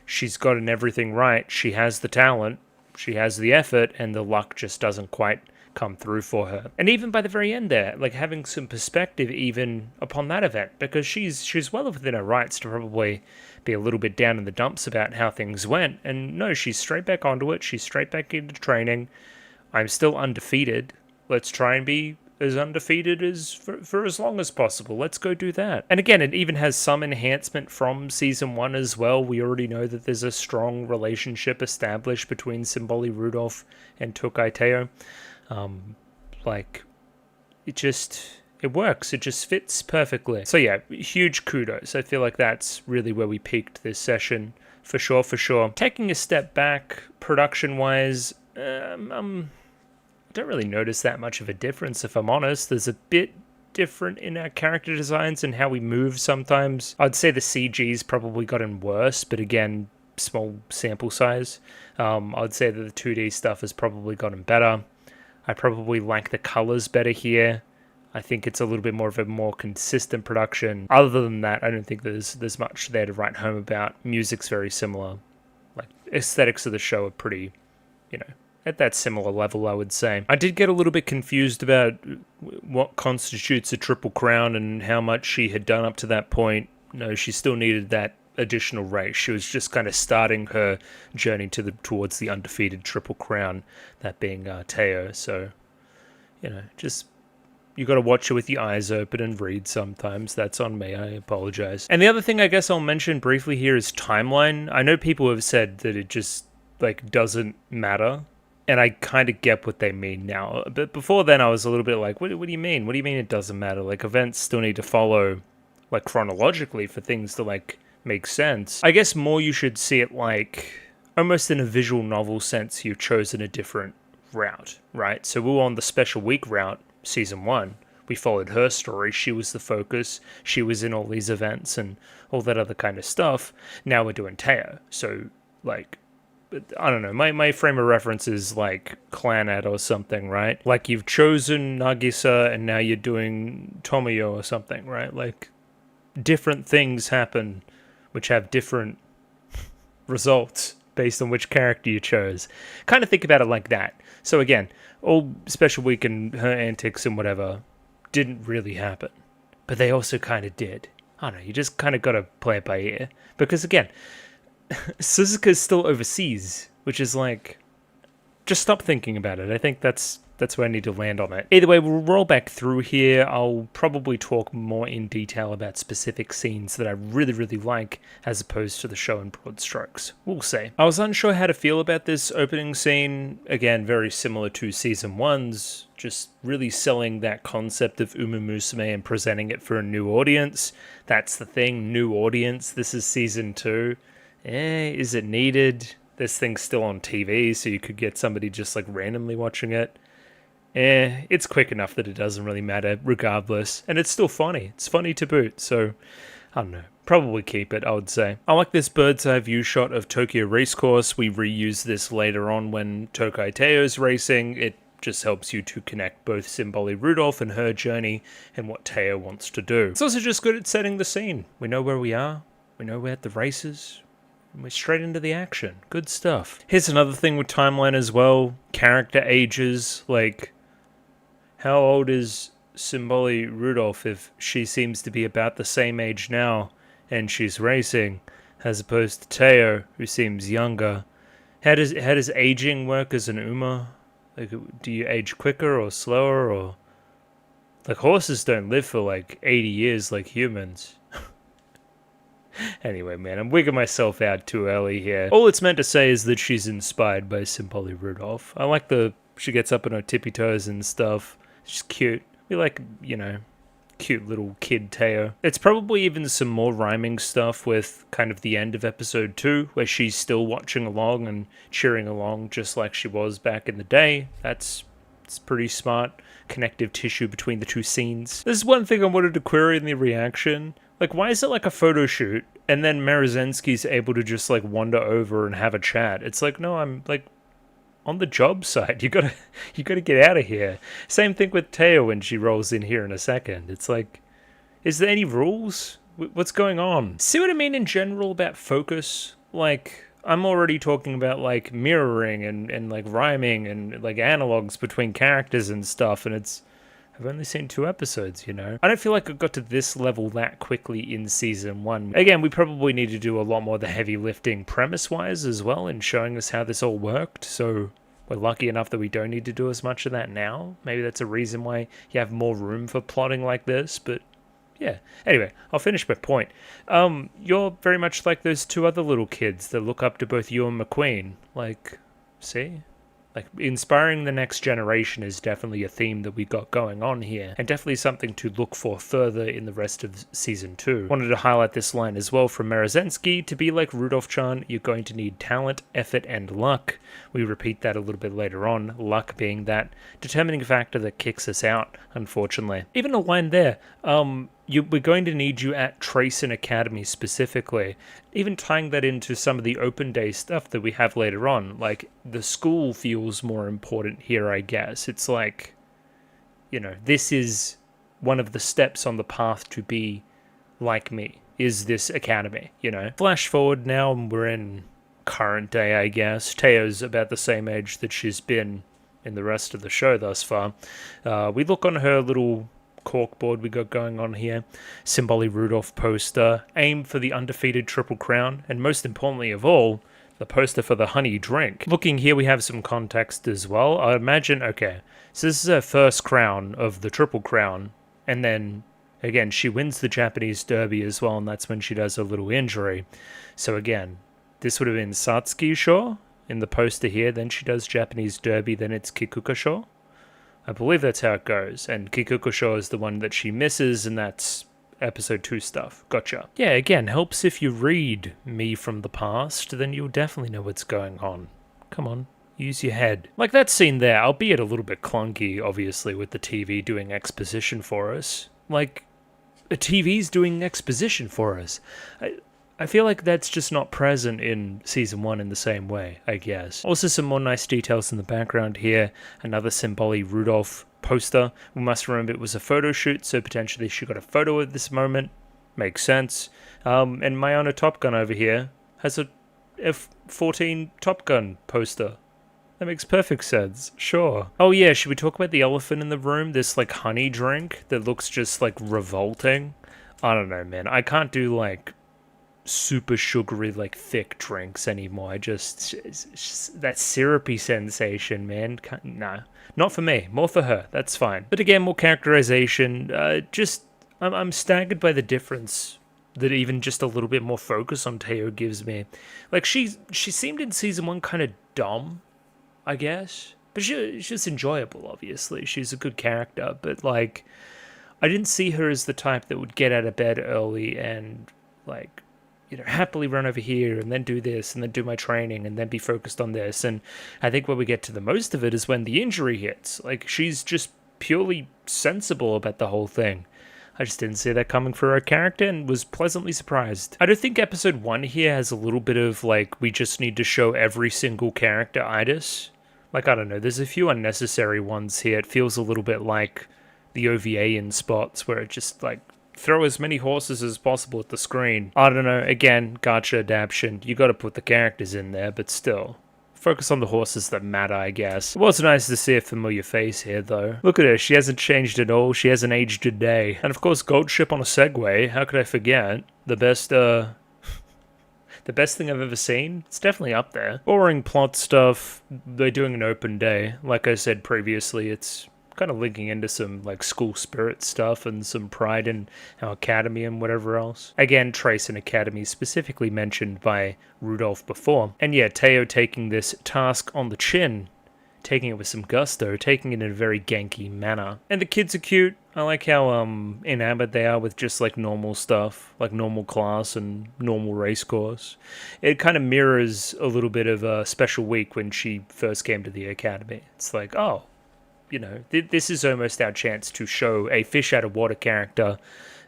she's gotten everything right, she has the talent, she has the effort, and the luck just doesn't quite come through for her. And even by the very end there, like, having some perspective even upon that event, because she's well within her rights to probably be a little bit down in the dumps about how things went, and no, she's straight back onto it, she's straight back into training. I'm still undefeated. Let's try and be as undefeated as for as long as possible. Let's go do that. And again, it even has some enhancement from season 1 as well. We already know that there's a strong relationship established between Simboli Rudolph and Tokai Teo. Like, it works. It just fits perfectly. So yeah, huge kudos. I feel like that's really where we peaked this session. For sure. Taking a step back, production-wise, I don't really notice that much of a difference, if I'm honest. There's a bit different in our character designs and how we move sometimes. I'd say the CG's probably gotten worse, but again, small sample size. I'd say that the 2D stuff has probably gotten better. I probably like the colors better here. I think it's a little bit more of a more consistent production. Other than that, I don't think there's much there to write home about. Music's very similar. Like, aesthetics of the show are pretty, at that similar level, I would say. I did get a little bit confused about what constitutes a triple crown and how much she had done up to that point. No, she still needed that additional race. She was just kind of starting her journey towards the undefeated triple crown, that being Teo. So, just... You got to watch it with your eyes open and read sometimes. That's on me. I apologize. And the other thing I guess I'll mention briefly here is timeline. I know people have said that it just, doesn't matter. And I kind of get what they mean now. But before then, I was a little bit like, what do you mean? What do you mean it doesn't matter? Events still need to follow, chronologically for things to, make sense. I guess more you should see it almost in a visual novel sense, you've chosen a different route, right? So we were on the special week route. Season 1, we followed her story. She was the focus. She was in all these events and all that other kind of stuff. Now we're doing Teo. So, I don't know. My frame of reference is Clannad or something, right? You've chosen Nagisa and now you're doing Tomoyo or something, right? Different things happen which have different results based on which character you chose. Kind of think about it like that. So again, all Special Week and her antics and whatever didn't really happen. But they also kind of did. I don't know, you just kind of got to play it by ear. Because again, Suzuka's still overseas, which is just stop thinking about it. I think that's where I need to land on it. Either way, we'll roll back through here. I'll probably talk more in detail about specific scenes that I really, really like, as opposed to the show in broad strokes. We'll see. I was unsure how to feel about this opening scene. Again, very similar to Season 1's, just really selling that concept of Musume and presenting it for a new audience. That's the thing, new audience. This is Season 2. Is it needed? This thing's still on TV, so you could get somebody just randomly watching it. It's quick enough that it doesn't really matter regardless. And it's still funny. It's funny to boot, so I don't know. Probably keep it, I would say. I like this bird's eye view shot of Tokyo Racecourse. We reuse this later on when Tokai Teo's racing. It just helps you to connect both Simboli Rudolph and her journey and what Teo wants to do. It's also just good at setting the scene. We know where we are. We know we're at the races. And we're straight into the action. Good stuff. Here's another thing with timeline as well. Character ages, how old is Simboli Rudolph if she seems to be about the same age now and she's racing, as opposed to Teo, who seems younger? How does aging work as an Uma? Do you age quicker or slower? Or horses don't live for 80 years like humans. Anyway, man, I'm wigging myself out too early here. All it's meant to say is that she's inspired by Simboli Rudolph. I like she gets up on her tippy toes and stuff. She's cute. We cute little kid Teo. It's probably even some more rhyming stuff with kind of the end of episode 2, where she's still watching along and cheering along just like she was back in the day. It's pretty smart. Connective tissue between the two scenes. There's one thing I wanted to query in the reaction. Why is it a photo shoot and then Marozensky's able to just wander over and have a chat? It's no, I'm on the job site. You gotta get out of here. Same thing with Teo when she rolls in here in a second. It's is there any rules? What's going on? See what I mean in general about focus? I'm already talking about mirroring and rhyming and analogs between characters and stuff, and I've only seen 2 episodes, I don't feel like I got to this level that quickly in Season 1. Again, we probably need to do a lot more of the heavy lifting premise-wise as well in showing us how this all worked, so we're lucky enough that we don't need to do as much of that now. Maybe that's a reason why you have more room for plotting like this, but yeah. Anyway, I'll finish my point. You're very much like those 2 other little kids that look up to both you and McQueen. See? Inspiring the next generation is definitely a theme that we got going on here, and definitely something to look for further in the rest of Season 2. Wanted to highlight this line as well from Marozensky. To be like Rudolph-chan, you're going to need talent, effort, and luck. We repeat that a little bit later on, luck being that determining factor that kicks us out, unfortunately. Even a line there, we're going to need you at Tracen Academy specifically. Even tying that into some of the open day stuff that we have later on, like the school feels more important here, I guess. It's like, you know, this is one of the steps on the path to be like me, is this academy, you know. Flash forward now, we're in current day, I guess. Teo's about the same age that she's been in the rest of the show thus far. We look on her little corkboard we got going on here, Symboli Rudolph poster, aim for the undefeated Triple Crown, and most importantly of all, the poster for the honey drink. Looking here, we have some context as well. I imagine, okay, so this is her first crown of the Triple Crown, and then, again, she wins the Japanese Derby as well, and that's when she does a little injury. So again, this would have been Satsuki-sho in the poster here, then she does Japanese Derby, then it's Kikuka-sho. I believe that's how it goes, and Kikuko-sho is the one that she misses, and that's episode 2 stuff. Gotcha. Yeah, again, helps if you read me from the past, then you'll definitely know what's going on. Come on, use your head. Like that scene there, albeit a little bit clunky, obviously, with the TV doing exposition for us. Like, a TV's doing exposition for us. I feel like that's just not present in Season 1 in the same way, I guess. Also some more nice details in the background here. Another Symboli Rudolph poster. We must remember it was a photo shoot, so potentially she got a photo of this moment. Makes sense. And Mayana Top Gun over here has a F-14 Top Gun poster. That makes perfect sense. Sure. Oh yeah, should we talk about the elephant in the room? This, like, honey drink that looks just, like, revolting? I don't know, man. I can't do, like, super sugary, like, thick drinks anymore. It's just that syrupy sensation, man. No, not for me. More for her. That's fine. But again, more characterization. I'm staggered by the difference that even just a little bit more focus on Teo gives me. Like, she seemed in Season 1 kind of dumb, I guess. But she's enjoyable, obviously. She's a good character. But, like, I didn't see her as the type that would get out of bed early and, like, you know, happily run over here and then do this and then do my training and then be focused on this. And I think where we get to the most of it is when the injury hits. Like, she's just purely sensible about the whole thing. I just didn't see that coming for her character and was pleasantly surprised. I don't think episode 1 here has a little bit of, like, we just need to show every single character itis. Like, I don't know, there's a few unnecessary ones here. It feels a little bit like the OVA in spots where it just, like, throw as many horses as possible at the screen. I don't know, again, gacha adaptation, you gotta put the characters in there, but still. Focus on the horses that matter, I guess. It was nice to see a familiar face here, though. Look at her, she hasn't changed at all, she hasn't aged a day. And of course, Gold Ship on a Segway, how could I forget? The best thing I've ever seen? It's definitely up there. Boring plot stuff, they're doing an open day. Like I said previously, it's kind of linking into some, like, school spirit stuff and some pride in our academy and whatever else. Again, Tracen Academy specifically mentioned by Rudolph before. And yeah, Teo taking this task on the chin, taking it with some gusto, taking it in a very Genki manner. And the kids are cute. I like how enamored they are with just, like, normal stuff, like normal class and normal race course. It kind of mirrors a little bit of a Special Week when she first came to the academy. It's like, oh, you know, this is almost our chance to show a fish out of water character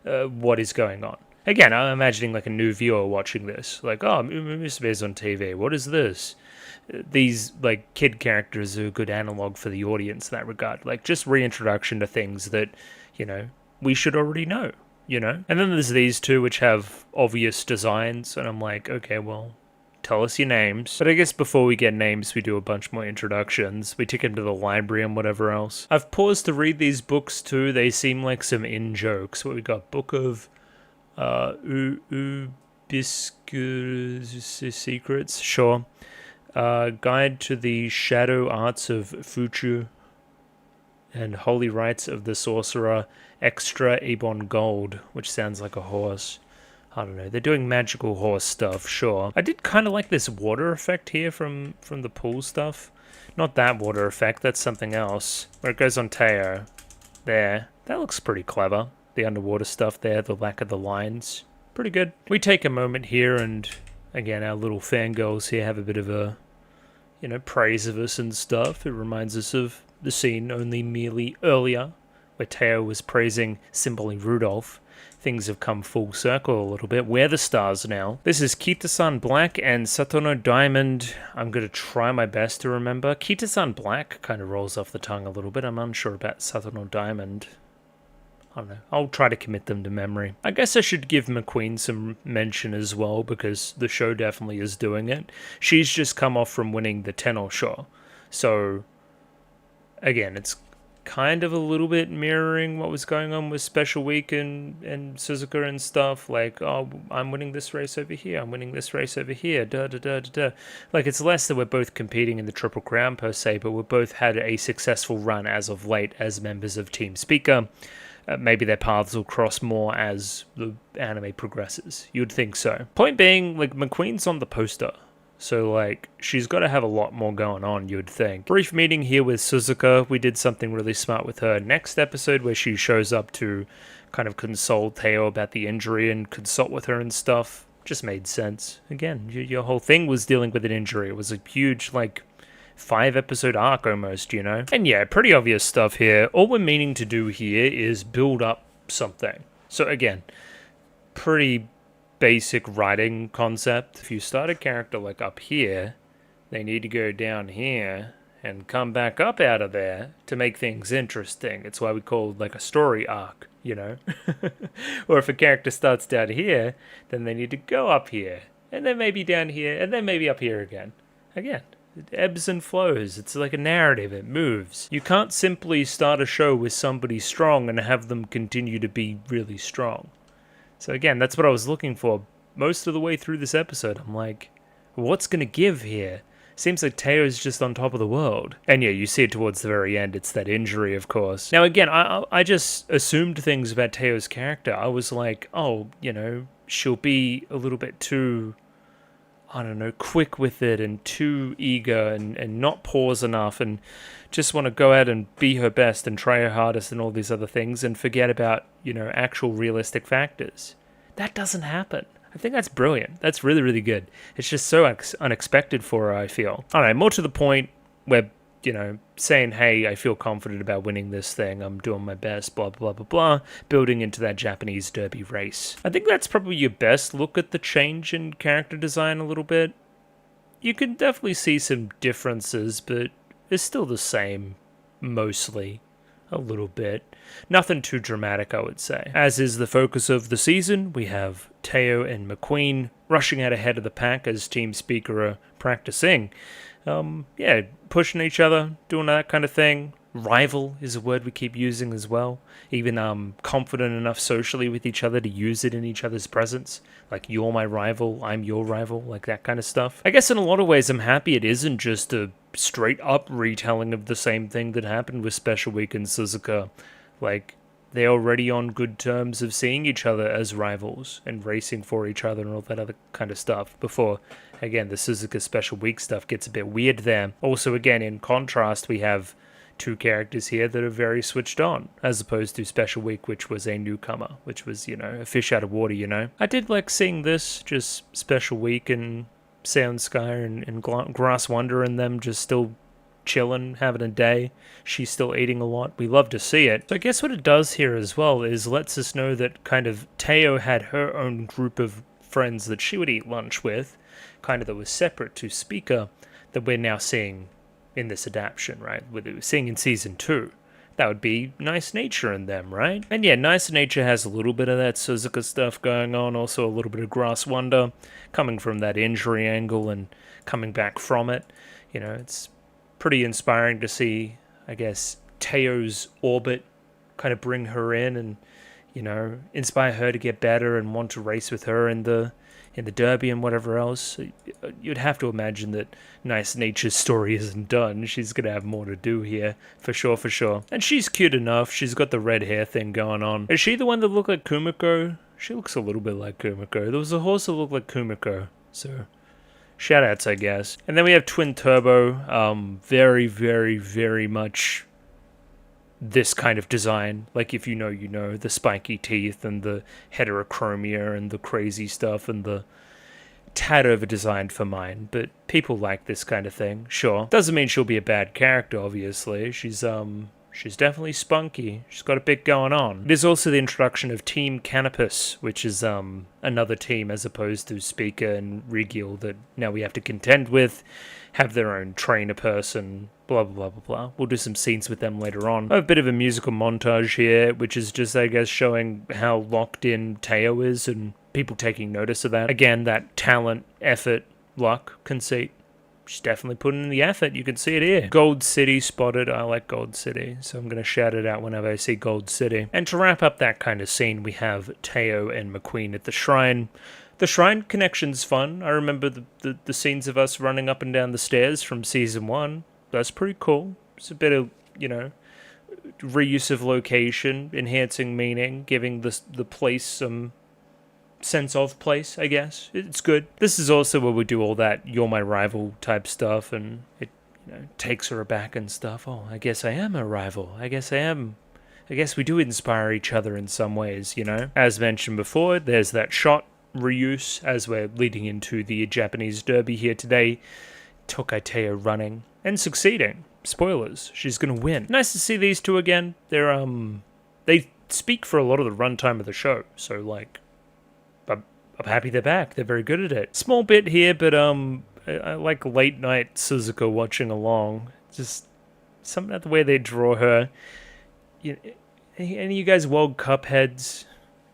what is going on. Again, I'm imagining, like, a new viewer watching this. Like, oh, Musume's on TV. What is this? These, like, kid characters are a good analog for the audience in that regard. Like, just reintroduction to things that, you know, we should already know, you know? And then there's these two which have obvious designs, and I'm like, okay, well, tell us your names. But I guess before we get names, we do a bunch more introductions. We take them to the library and whatever else. I've paused to read these books too. They seem like some in-jokes. What we got? Book of Ubiscus Secrets. Sure. Guide to the Shadow Arts of Fuchu and Holy Rites of the Sorcerer. Extra Ebon Gold, which sounds like a horse. I don't know, they're doing magical horse stuff, sure. I did kind of like this water effect here from the pool stuff. Not that water effect, that's something else. Where it goes on Teo. There. That looks pretty clever. The underwater stuff there, the lack of the lines. Pretty good. We take a moment here and, again, our little fangirls here have a bit of a, you know, praise of us and stuff. It reminds us of the scene only merely earlier, where Teo was praising Symboli Rudolph. things have come full circle a little bit. We're the stars now. This is Kita-san Black and Satono Diamond. I'm going to try my best to remember. Kita-san Black kind of rolls off the tongue a little bit. I'm unsure about Satono Diamond. I don't know. I'll try to commit them to memory. I guess I should give McQueen some mention as well, because the show definitely is doing it. She's just come off from winning the Tenosho. So, again, it's kind of a little bit mirroring what was going on with Special Week and Suzuka and stuff. Like, oh, I'm winning this race over here. I'm winning this race over here. Da-da-da-da-da. Like, it's less that we're both competing in the Triple Crown per se, but we've both had a successful run as of late as members of Team Speaker. Maybe their paths will cross more as the anime progresses. You'd think so. Point being, like, McQueen's on the poster. So, like, she's got to have a lot more going on, you'd think. Brief meeting here with Suzuka. We did something really smart with her next episode where she shows up to kind of console Teo about the injury and consult with her and stuff. Just made sense. Again, your whole thing was dealing with an injury. It was a huge, like, 5-episode arc almost, you know? And yeah, pretty obvious stuff here. All we're meaning to do here is build up something. So again, pretty basic writing concept. If you start a character like up here, they need to go down here and come back up out of there to make things interesting. It's why we call it like a story arc, you know? Or if a character starts down here, then they need to go up here, and then maybe down here, and then maybe up here again. Again, it ebbs and flows. It's like a narrative. It moves. You can't simply start a show with somebody strong and have them continue to be really strong. So again, that's what I was looking for most of the way through this episode. I'm like, what's going to give here? Seems like Teo's just on top of the world. And yeah, you see it towards the very end. It's that injury, of course. Now again, I just assumed things about Teo's character. I was like, oh, you know, she'll be a little bit too, I don't know, quick with it and too eager and not pause enough and just want to go out and be her best and try her hardest and all these other things and forget about, you know, actual realistic factors. That doesn't happen. I think that's brilliant. That's really, really good. It's just so unexpected for her, I feel. All right, more to the point, we're, you know, saying, hey, I feel confident about winning this thing. I'm doing my best, blah, blah, blah, blah, building into that Japanese derby race. I think that's probably your best look at the change in character design a little bit. You can definitely see some differences, but it's still the same, mostly. A little bit. Nothing too dramatic, I would say. As is the focus of the season, we have Teo and McQueen rushing out ahead of the pack as Team Speaker are practicing. Yeah, pushing each other, doing that kind of thing. Rival is a word we keep using as well. Even confident enough socially with each other to use it in each other's presence. Like, you're my rival, I'm your rival, like that kind of stuff. I guess in a lot of ways I'm happy it isn't just a straight up retelling of the same thing that happened with Special Week and Suzuka. Like, they're already on good terms of seeing each other as rivals and racing for each other and all that other kind of stuff before, again, the Suzuka Special Week stuff gets a bit weird there. Also, again, in contrast, we have two characters here that are very switched on, as opposed to Special Week, which was a newcomer, which was, you know, a fish out of water, you know. I did like seeing this, just Special Week and Sound Sky and Grass Wonder and them just still chilling, having a day. She's still eating a lot. We love to see it. So I guess what it does here as well is lets us know that kind of Teo had her own group of friends that she would eat lunch with, kind of that was separate to Speaker, that we're now seeing in this adaptation, right? We're seeing in season 2. That would be Nice Nature in them, right? And yeah, Nice Nature has a little bit of that Suzuka stuff going on, also a little bit of Grass Wonder, coming from that injury angle and coming back from it. You know, it's pretty inspiring to see, I guess, Teo's orbit kind of bring her in and, you know, inspire her to get better and want to race with her in the derby and whatever else. You'd have to imagine that Nice Nature's story isn't done. She's going to have more to do here, for sure, for sure. And she's cute enough. She's got the red hair thing going on. Is she the one that looked like Kumiko? She looks a little bit like Kumiko. There was a horse that looked like Kumiko, so shoutouts, I guess. And then we have Twin Turbo. Very, very, very much this kind of design. Like, if you know, you know, the spiky teeth and the heterochromia and the crazy stuff and the tad over-designed for mine, but people like this kind of thing, sure. Doesn't mean she'll be a bad character, obviously. She's, She's definitely spunky. She's got a bit going on. There's also the introduction of Team Canopus, which is another team as opposed to Speaker and Regiel that now we have to contend with, have their own trainer person, blah, blah, blah, blah, blah. We'll do some scenes with them later on. I have a bit of a musical montage here, which is just, I guess, showing how locked in Teo is and people taking notice of that. Again, that talent, effort, luck conceit. She's definitely putting in the effort. You can see it here. Gold City spotted. I like Gold City, so I'm going to shout it out whenever I see Gold City. And to wrap up that kind of scene, we have Teo and McQueen at the shrine. The shrine connection's fun. I remember the scenes of us running up and down the stairs from season 1. That's pretty cool. It's a bit of, you know, reuse of location, enhancing meaning, giving the place some sense of place, I guess. It's good. This is also where we do all that "you're my rival" type stuff, and it, you know, takes her aback and stuff. Oh, I guess I am a rival. I guess we do inspire each other in some ways, you know? As mentioned before, there's that shot reuse as we're leading into the Japanese derby here today. Tokai Teo running and succeeding. Spoilers, she's gonna win. Nice to see these two again. They speak for a lot of the runtime of the show, so like, I'm happy they're back. They're very good at it. Small bit here, but I like late night Suzuka watching along. Just something about the way they draw her. Any of you guys World Cup heads?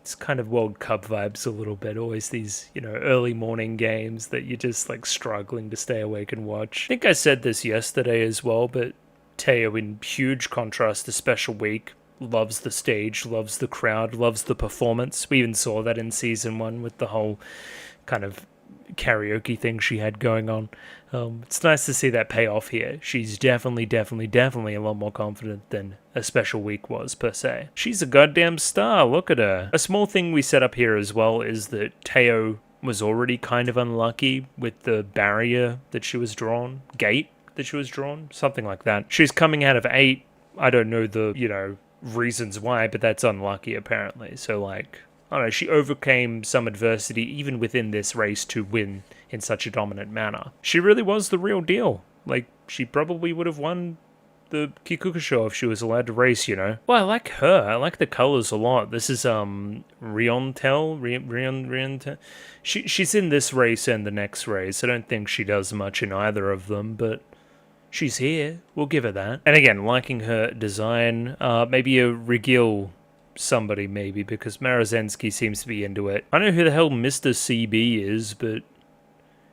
It's kind of World Cup vibes a little bit. Always these, you know, early morning games that you're just like struggling to stay awake and watch. I think I said this yesterday as well, but Teo, in huge contrast to Special Week, loves the stage, loves the crowd, loves the performance. We even saw that in season 1 with the whole kind of karaoke thing she had going on. It's nice to see that pay off here. She's definitely a lot more confident than a Special Week was, per se. She's a goddamn star, look at her. A small thing we set up here as well is that Teo was already kind of unlucky with the barrier that she was drawn, gate that she was drawn, something like that. She's coming out of 8. I don't know the, you know, reasons why, but that's unlucky apparently. So like, I don't know, she overcame some adversity even within this race to win in such a dominant manner. She really was the real deal. Like, she probably would have won the Kikukusho if she was allowed to race, you know. Well, I like her. I like the colors a lot. This is Riontel. She's in this race and the next race. I don't think she does much in either of them, but she's here. We'll give her that. And again, liking her design. Maybe a Regiel somebody, maybe, because Marozensky seems to be into it. I don't know who the hell Mr. CB is, but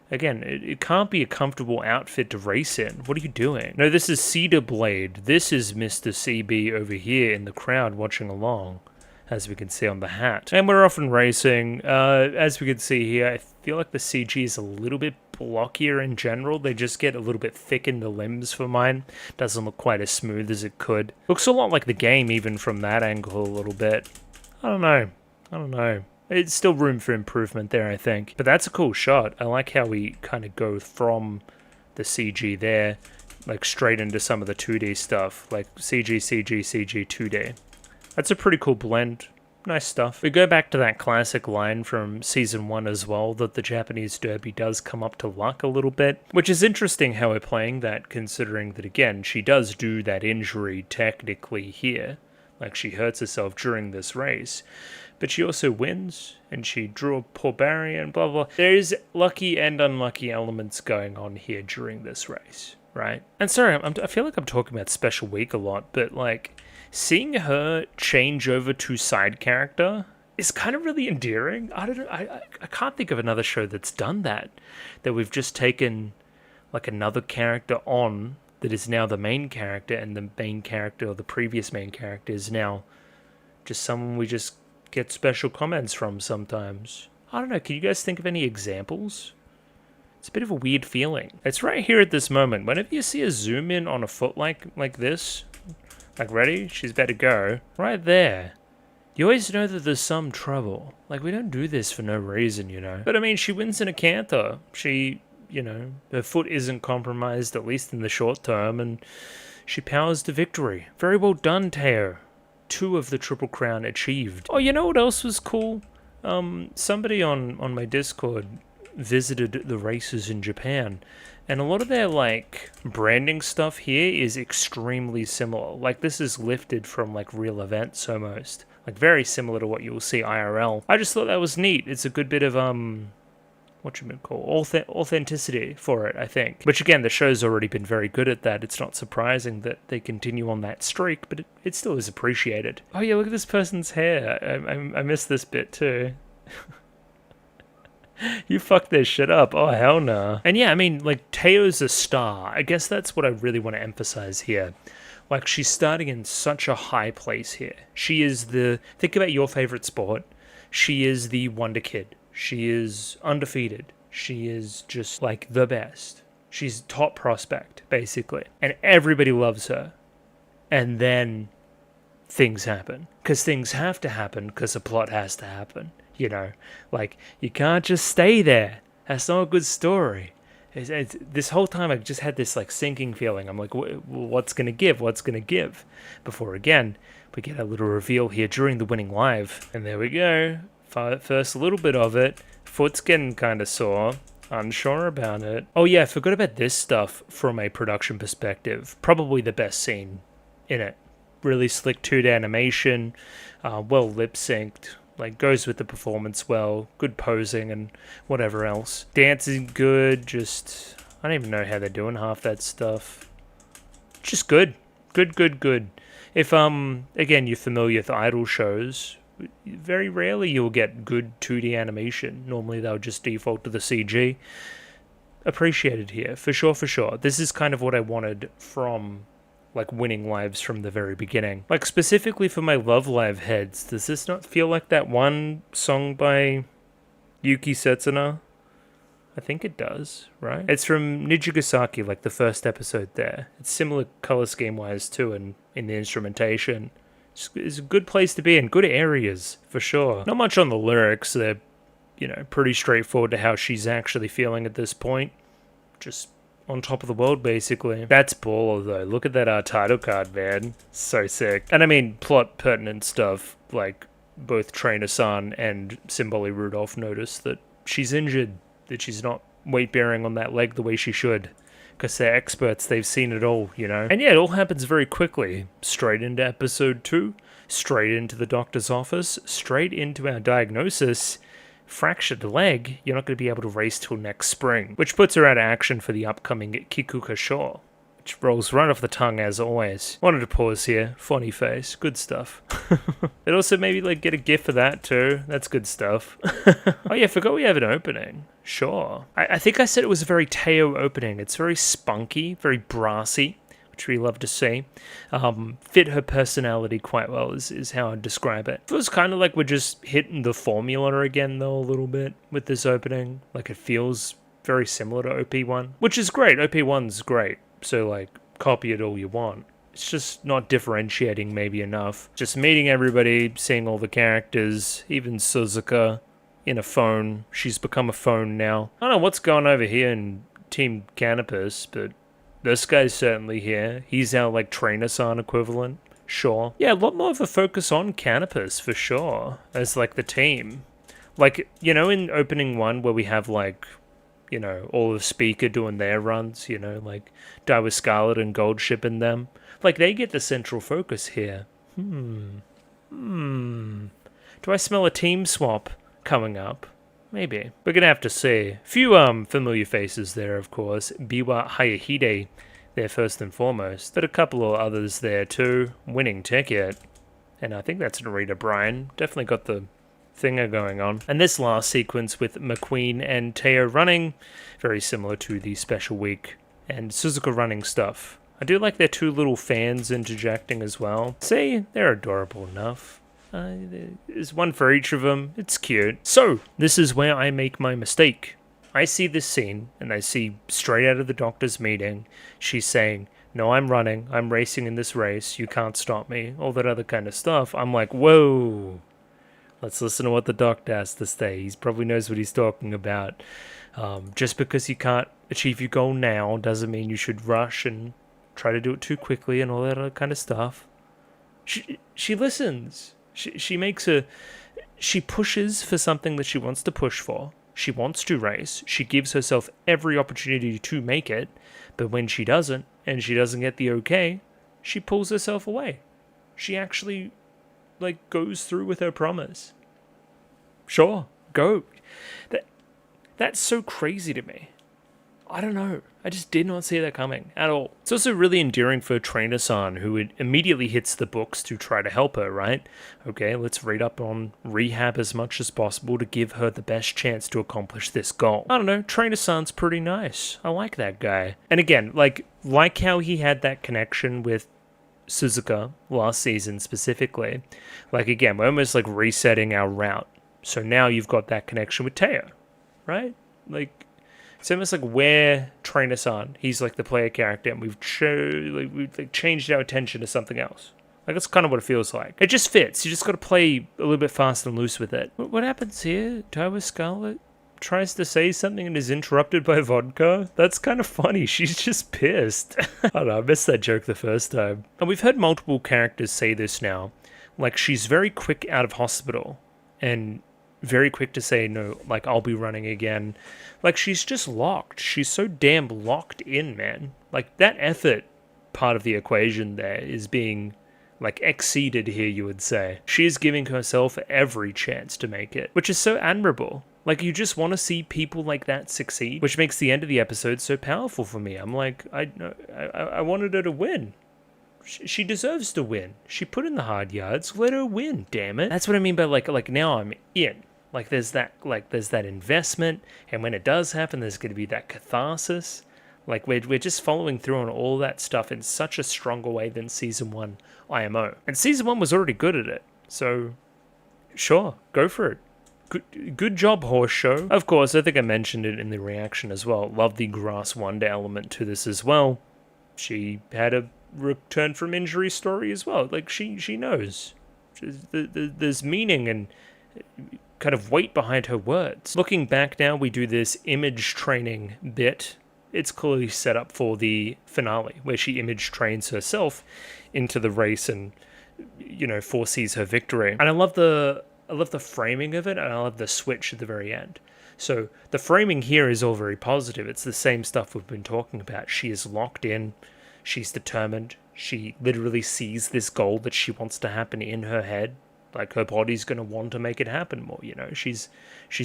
again, it can't be a comfortable outfit to race in. What are you doing? No, this is Cedar Blade. This is Mr. CB over here in the crowd watching along, as we can see on the hat. And we're off and racing. As we can see here, I feel like the CG is a little bit blockier in general. They just get a little bit thick in the limbs for mine. Doesn't look quite as smooth as it could. Looks a lot like the game even from that angle a little bit. I don't know. It's still room for improvement there, I think. But that's a cool shot. I like how we kind of go from the CG there, like straight into some of the 2D stuff, like CG, 2D. That's a pretty cool blend. Nice stuff. We go back to that classic line from season 1 as well, that the Japanese derby does come up to luck a little bit, which is interesting how we're playing that, considering that, again, she does do that injury technically here. Like, she hurts herself during this race, but she also wins, and she drew a poor barrier and blah, blah. There's lucky and unlucky elements going on here during this race, right? And sorry, I feel like I'm talking about Special Week a lot, but, like, seeing her change over to side character is kind of really endearing. I don't know, I can't think of another show that's done that we've just taken, like, another character on that is now the main character, and the main character, or the previous main character, is now just someone we just get special comments from sometimes. I don't know, can you guys think of any examples? It's a bit of a weird feeling. It's right here at this moment. Whenever you see a zoom in on a foot like this, like, ready? She's about to go. Right there. You always know that there's some trouble. Like, we don't do this for no reason, you know. But I mean, she wins in a canter. She, you know, her foot isn't compromised, at least in the short term, and she powers to victory. Very well done, Teo. 2 of the Triple Crown achieved. Oh, you know what else was cool? Somebody on my Discord visited the races in Japan, And a lot of their, like, branding stuff here is extremely similar. Like, this is lifted from, like, real events almost. Like, very similar to what you'll see IRL. I just thought that was neat. It's a good bit of, authenticity for it, I think. Which, again, the show's already been very good at that. It's not surprising that they continue on that streak, but it still is appreciated. Oh, yeah, look at this person's hair. I missed this bit, too. You fucked their shit up. Oh, hell no. And yeah, I mean, like, Teo's a star. I guess that's what I really want to emphasize here. Like, she's starting in such a high place here. She is think about your favorite sport. She is the wonder kid. She is undefeated. She is just, like, the best. She's top prospect, basically. And everybody loves her. And then things happen. Because things have to happen, because a plot has to happen. You know, like, you can't just stay there. That's not a good story. This whole time I just had this, like, sinking feeling. I'm like, what's going to give? What's going to give? Before, again, we get a little reveal here during the winning live. And there we go. First little bit of it. Foot's getting kind of sore. Unsure about it. Oh, yeah, I forgot about this stuff from a production perspective. Probably the best scene in it. Really slick 2D animation. Well lip-synced. Like, goes with the performance well, good posing and whatever else. Dancing good, just, I don't even know how they're doing half that stuff. Just good. Good. If, again, you're familiar with idol shows, very rarely you'll get good 2D animation. Normally they'll just default to the CG. Appreciated here, for sure. This is kind of what I wanted from, like, winning lives from the very beginning. Like, specifically for my Love Live heads, does this not feel like that one song by Yuki Setsuna? I think it does, right? It's from Nijigasaki, like the first episode there. It's similar color scheme-wise too, and in the instrumentation. It's a good place to be in, good areas, for sure. Not much on the lyrics, they're, you know, pretty straightforward to how she's actually feeling at this point. Just on top of the world, basically. That's baller, though. Look at that title card, man. So sick. And I mean, plot pertinent stuff, like both Trainer-san and Simboli Rudolph notice that she's injured, that she's not weight-bearing on that leg the way she should. Because they're experts, they've seen it all, you know? And yeah, it all happens very quickly. Straight into episode 2, straight into the doctor's office, straight into our diagnosis. Fractured leg, you're not going to be able to race till next spring, which puts her out of action for the upcoming Kikuka Show, which rolls right off the tongue as always. Wanted to pause here, funny face, good stuff. It also maybe, like, get a gif for that too, that's good stuff. Oh yeah, forgot we have an opening. Sure. I think I said it was a very Teo opening. It's very spunky, very brassy, which we love to see. Fit her personality quite well is how I'd describe it. Feels kind of like we're just hitting the formula again, though, a little bit with this opening. Like, it feels very similar to OP1, which is great. OP1's great, so, like, copy it all you want. It's just not differentiating maybe enough. Just meeting everybody, seeing all the characters, even Suzuka in a phone. She's become a phone now. I don't know what's going over here in Team Canopus, but this guy's certainly here. He's our, like, Trainer-san equivalent. Sure. Yeah, a lot more of a focus on Canopus, for sure, as, like, the team. Like, you know, in opening 1 where we have, like, you know, all of Speaker doing their runs, you know, like, Die with Scarlet and Goldship in them. Like, they get the central focus here. Do I smell a team swap coming up? Maybe. We're gonna have to see. Few familiar faces there, of course. Biwa Hayahide there first and foremost. But a couple of others there too. Winning ticket. And I think that's Narita Bryan. Definitely got the thinger going on. And this last sequence with McQueen and Teo running, very similar to the special week. And Suzuka running stuff. I do like their 2 little fans interjecting as well. See, they're adorable enough. There's one for each of them. It's cute. So, this is where I make my mistake. I see this scene, and I see straight out of the doctor's meeting, she's saying, no, I'm running. I'm racing in this race. You can't stop me. All that other kind of stuff. I'm like, whoa. Let's listen to what the doctor has to say. He probably knows what he's talking about. Just because you can't achieve your goal now doesn't mean you should rush and try to do it too quickly and all that other kind of stuff. She listens. She makes she pushes for something that she wants to push for. She wants to race. She gives herself every opportunity to make it. But when she doesn't, and she doesn't get the okay, she pulls herself away. She actually, like, goes through with her promise. Sure, go. That's so crazy to me. I don't know. I just did not see that coming at all. It's also really endearing for Trainer-san, who immediately hits the books to try to help her, right? Okay, let's read up on rehab as much as possible to give her the best chance to accomplish this goal. I don't know, Trainer-san's pretty nice. I like that guy. And again, like how he had that connection with Suzuka last season specifically. Like, again, we're almost like resetting our route. So now you've got that connection with Teo, right? Like, it's almost like we're Trainer-san. He's like the player character, and we've changed our attention to something else. Like, that's kind of what it feels like. It just fits. You just got to play a little bit fast and loose with it. What happens here? Taiwa Scarlet tries to say something and is interrupted by vodka. That's kind of funny. She's just pissed. I don't know. I missed that joke the first time. And we've heard multiple characters say this now. Like, she's very quick out of hospital and very quick to say, no, like, I'll be running again. Like, she's just locked. She's so damn locked in, man. Like, that effort part of the equation there is being, like, exceeded here, you would say. She is giving herself every chance to make it, which is so admirable. Like, you just want to see people like that succeed, which makes the end of the episode so powerful for me. I'm like, I wanted her to win. She deserves to win. She put in the hard yards. Let her win, damn it. That's what I mean by, like now I'm in. Like, there's that investment, and when it does happen, there's going to be that catharsis. Like, we're just following through on all that stuff in such a stronger way than Season 1 IMO. And Season 1 was already good at it, so sure, go for it. Good job, Horse Show. Of course, I think I mentioned it in the reaction as well. Love the Grass Wonder element to this as well. She had a return from injury story as well. Like, she knows. There's meaning and kind of weight behind her words. Looking back now, we do this image training bit. It's clearly set up for the finale, where she image trains herself into the race and, you know, foresees her victory. And I love the framing of it, and I love the switch at the very end. So the framing here is all very positive. It's the same stuff we've been talking about. She is locked in. She's determined. She literally sees this goal that she wants to happen in her head. Like, her body's going to want to make it happen more, you know. She's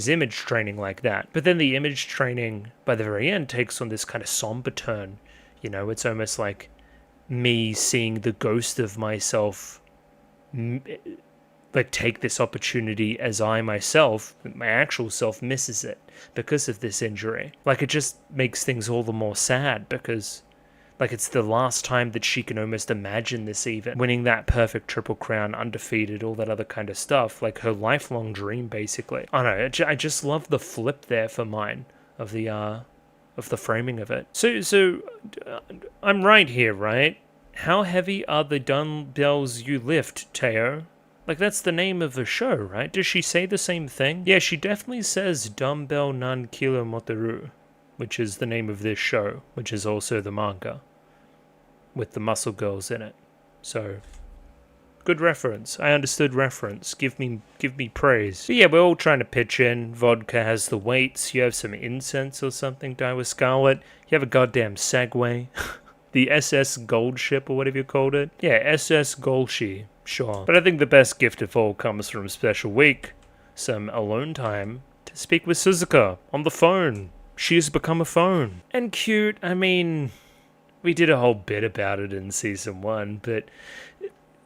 image training like that. But then the image training, by the very end, takes on this kind of somber turn. You know, it's almost like me seeing the ghost of myself, like, take this opportunity as I myself, my actual self, misses it because of this injury. Like, it just makes things all the more sad because, like, it's the last time that she can almost imagine this even. Winning that perfect Triple Crown, undefeated, all that other kind of stuff. Like, her lifelong dream, basically. I don't know, I just love the flip there for mine of the framing of it. So I'm right here, right? How heavy are the dumbbells you lift, Teo? Like, that's the name of the show, right? Does she say the same thing? Yeah, she definitely says dumbbell nan kilo moteru, which is the name of this show, which is also the manga, with the muscle girls in it. So, good reference. I understood reference. Give me praise. But yeah, we're all trying to pitch in. Vodka has the weights. You have some incense or something, Taiwa Scarlet. You have a goddamn Segway. The SS Gold Ship, or whatever you called it. Yeah, SS Golshi. Sure. But I think the best gift of all comes from Special Week. Some alone time to speak with Suzuka on the phone. She has become a phone. And cute, I mean, we did a whole bit about it in Season 1, but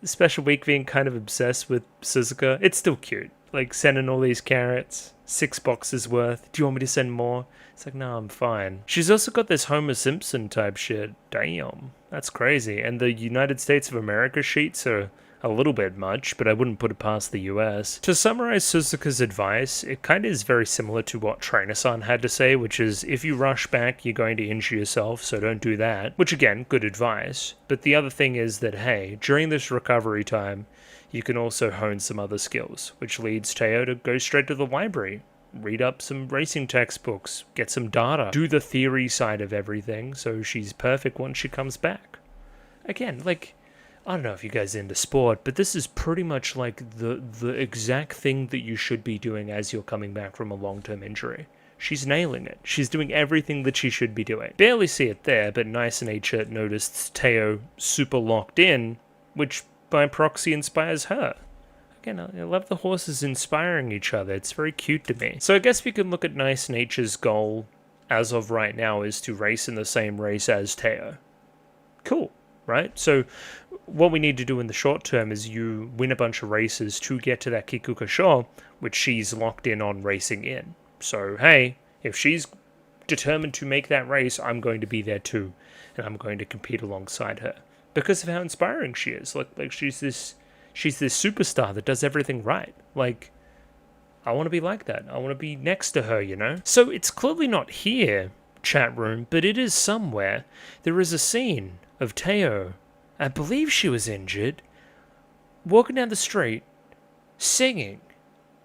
Special Week being kind of obsessed with Suzuka, it's still cute. Like, sending all these carrots, 6 boxes worth. Do you want me to send more? It's like, no, I'm fine. She's also got this Homer Simpson type shit. Damn, that's crazy. And the United States of America sheets are a little bit much, but I wouldn't put it past the US. To summarize Suzuka's advice, it kind of is very similar to what Trainer-san had to say, which is, if you rush back, you're going to injure yourself, so don't do that. Which, again, good advice. But the other thing is that, hey, during this recovery time, you can also hone some other skills, which leads Teo to go straight to the library, read up some racing textbooks, get some data, do the theory side of everything, so she's perfect once she comes back. Again, like, I don't know if you guys are into sport, but this is pretty much like the exact thing that you should be doing as you're coming back from a long-term injury. She's nailing it. She's doing everything that she should be doing. Barely see it there, but Nice Nature noticed Teo super locked in, which by proxy inspires her. Again, I love the horses inspiring each other. It's very cute to me. So I guess we can look at Nice Nature's goal as of right now is to race in the same race as Teo. Cool, right? So what we need to do in the short term is you win a bunch of races to get to that Kikuka Sho, which she's locked in on racing in. So, hey, if she's determined to make that race, I'm going to be there too, and I'm going to compete alongside her because of how inspiring she is. Like she's this superstar that does everything right. Like, I want to be like that. I want to be next to her, you know? So it's clearly not here, chat room, but it is somewhere. There is a scene of Teo, I believe she was injured, walking down the street, singing.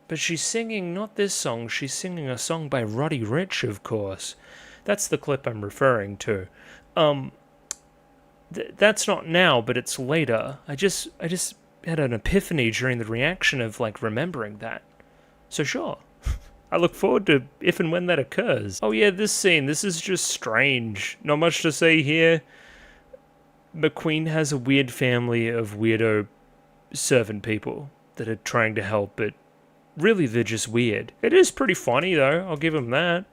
But she's singing not this song, she's singing a song by Roddy Ricch, of course. That's the clip I'm referring to. That's not now, but it's later. I just had an epiphany during the reaction of, like, remembering that. So sure. I look forward to if and when that occurs. Oh yeah, this scene, this is just strange. Not much to say here. McQueen has a weird family of weirdo servant people that are trying to help, but really, they're just weird. It is pretty funny, though. I'll give him that.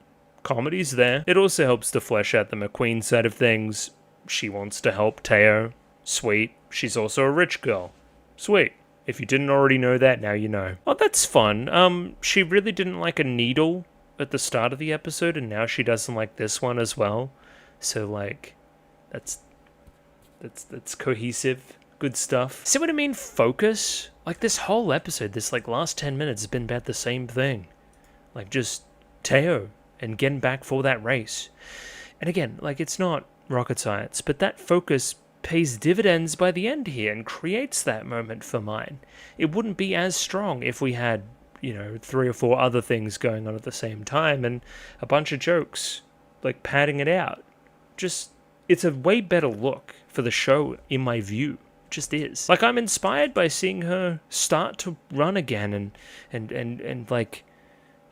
Comedy's there. It also helps to flesh out the McQueen side of things. She wants to help Teo. Sweet. She's also a rich girl. Sweet. If you didn't already know that, now you know. Oh, that's fun. She really didn't like a needle at the start of the episode, and now she doesn't like this one as well. So, like, that's cohesive. Good stuff. See what I mean? Focus. Like, this whole episode, this, like, last 10 minutes has been about the same thing. Like, just Teo and getting back for that race. And again, like, it's not rocket science, but that focus pays dividends by the end here and creates that moment for mine. It wouldn't be as strong if we had, 3 or 4 other things going on at the same time and a bunch of jokes, like, padding it out. Just, it's a way better look for the show, in my view. Just is. Like, I'm inspired by seeing her start to run again and like,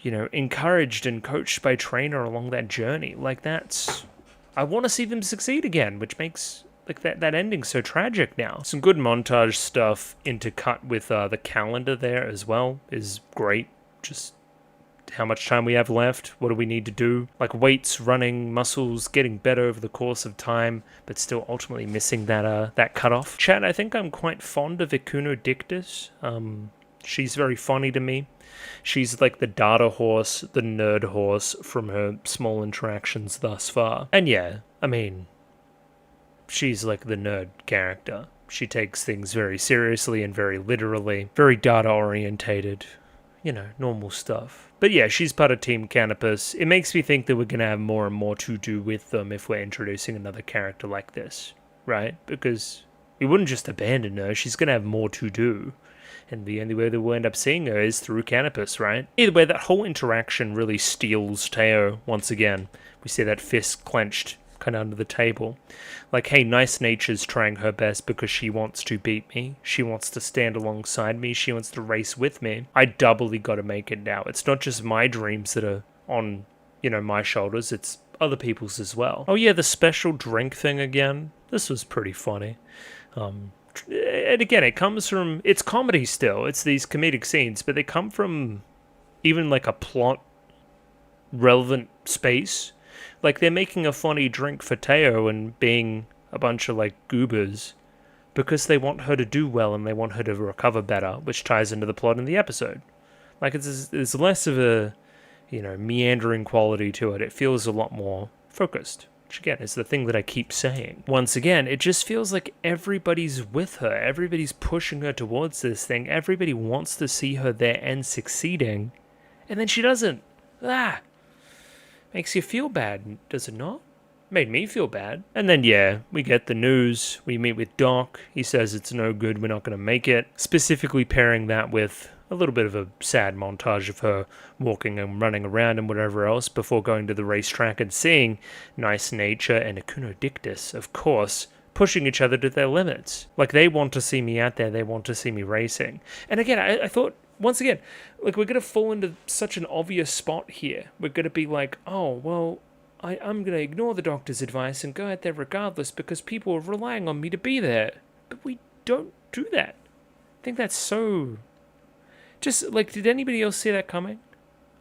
encouraged and coached by Trainer along that journey. Like, I want to see them succeed again, which makes, like, that ending so tragic now. Some good montage stuff intercut with the calendar there as well is great. Just how much time we have left, what do we need to do, like weights, running, muscles, getting better over the course of time, but still ultimately missing that cutoff. Chat, I think I'm quite fond of Ikuno Dictus. She's very funny to me. She's like the data horse, the nerd horse from her small interactions thus far. And yeah, I mean, she's like the nerd character. She takes things very seriously and very literally, very data orientated. Normal stuff. But yeah, she's part of Team Canopus. It makes me think that we're going to have more and more to do with them if we're introducing another character like this, right? Because we wouldn't just abandon her, she's going to have more to do. And the only way that we'll end up seeing her is through Canopus, right? Either way, that whole interaction really steals Teo once again. We see that fist clenched kind of under the table. Like, hey, Nice Nature's trying her best because she wants to beat me. She wants to stand alongside me. She wants to race with me. I doubly got to make it now. It's not just my dreams that are on, my shoulders. It's other people's as well. Oh yeah, the special drink thing again. This was pretty funny. And again, it comes from, it's comedy still. It's these comedic scenes, but they come from even like a plot relevant space. Like, they're making a funny drink for Teo and being a bunch of, like, goobers because they want her to do well and they want her to recover better, which ties into the plot in the episode. Like, it's less of a, meandering quality to it. It feels a lot more focused, which, again, is the thing that I keep saying. Once again, it just feels like everybody's with her. Everybody's pushing her towards this thing. Everybody wants to see her there and succeeding. And then she doesn't. Makes you feel bad, does it not? Made me feel bad. And then, yeah, we get the news. We meet with Doc. He says it's no good, we're not going to make it. Specifically pairing that with a little bit of a sad montage of her walking and running around and whatever else before going to the racetrack and seeing Nice Nature and Ikuno Dictus, of course, pushing each other to their limits. Like, they want to see me out there, they want to see me racing. And again, I thought, once again, like, we're going to fall into such an obvious spot here. We're going to be like, oh, well, I'm going to ignore the doctor's advice and go out there regardless because people are relying on me to be there. But we don't do that. I think that's so... Just, like, did anybody else see that coming?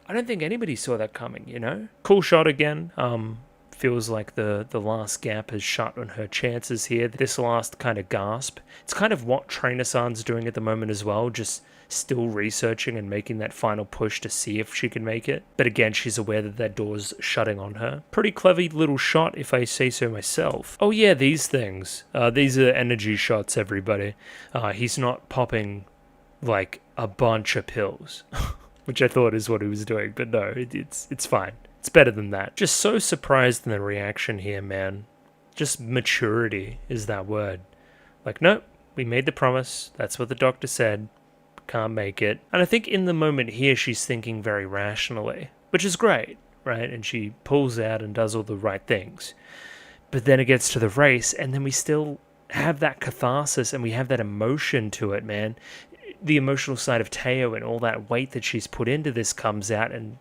I don't think anybody saw that coming, you know? Cool shot again. Feels like the last gap has shut on her chances here. This last kind of gasp. It's kind of what Trainer-san's doing at the moment as well, just still researching and making that final push to see if she can make it. But again, she's aware that that door's shutting on her. Pretty clever little shot, if I say so myself. Oh yeah, these things. These are energy shots, everybody. He's not popping, like, a bunch of pills, which I thought is what he was doing, but no, it's fine. It's better than that. Just so surprised in the reaction here, man. Just maturity is that word. Like, nope, we made the promise. That's what the doctor said. Can't make it. And I think in the moment here, she's thinking very rationally, which is great, right? And she pulls out and does all the right things. But then it gets to the race, and then we still have that catharsis and we have that emotion to it, man. The emotional side of Teo and all that weight that she's put into this comes out, and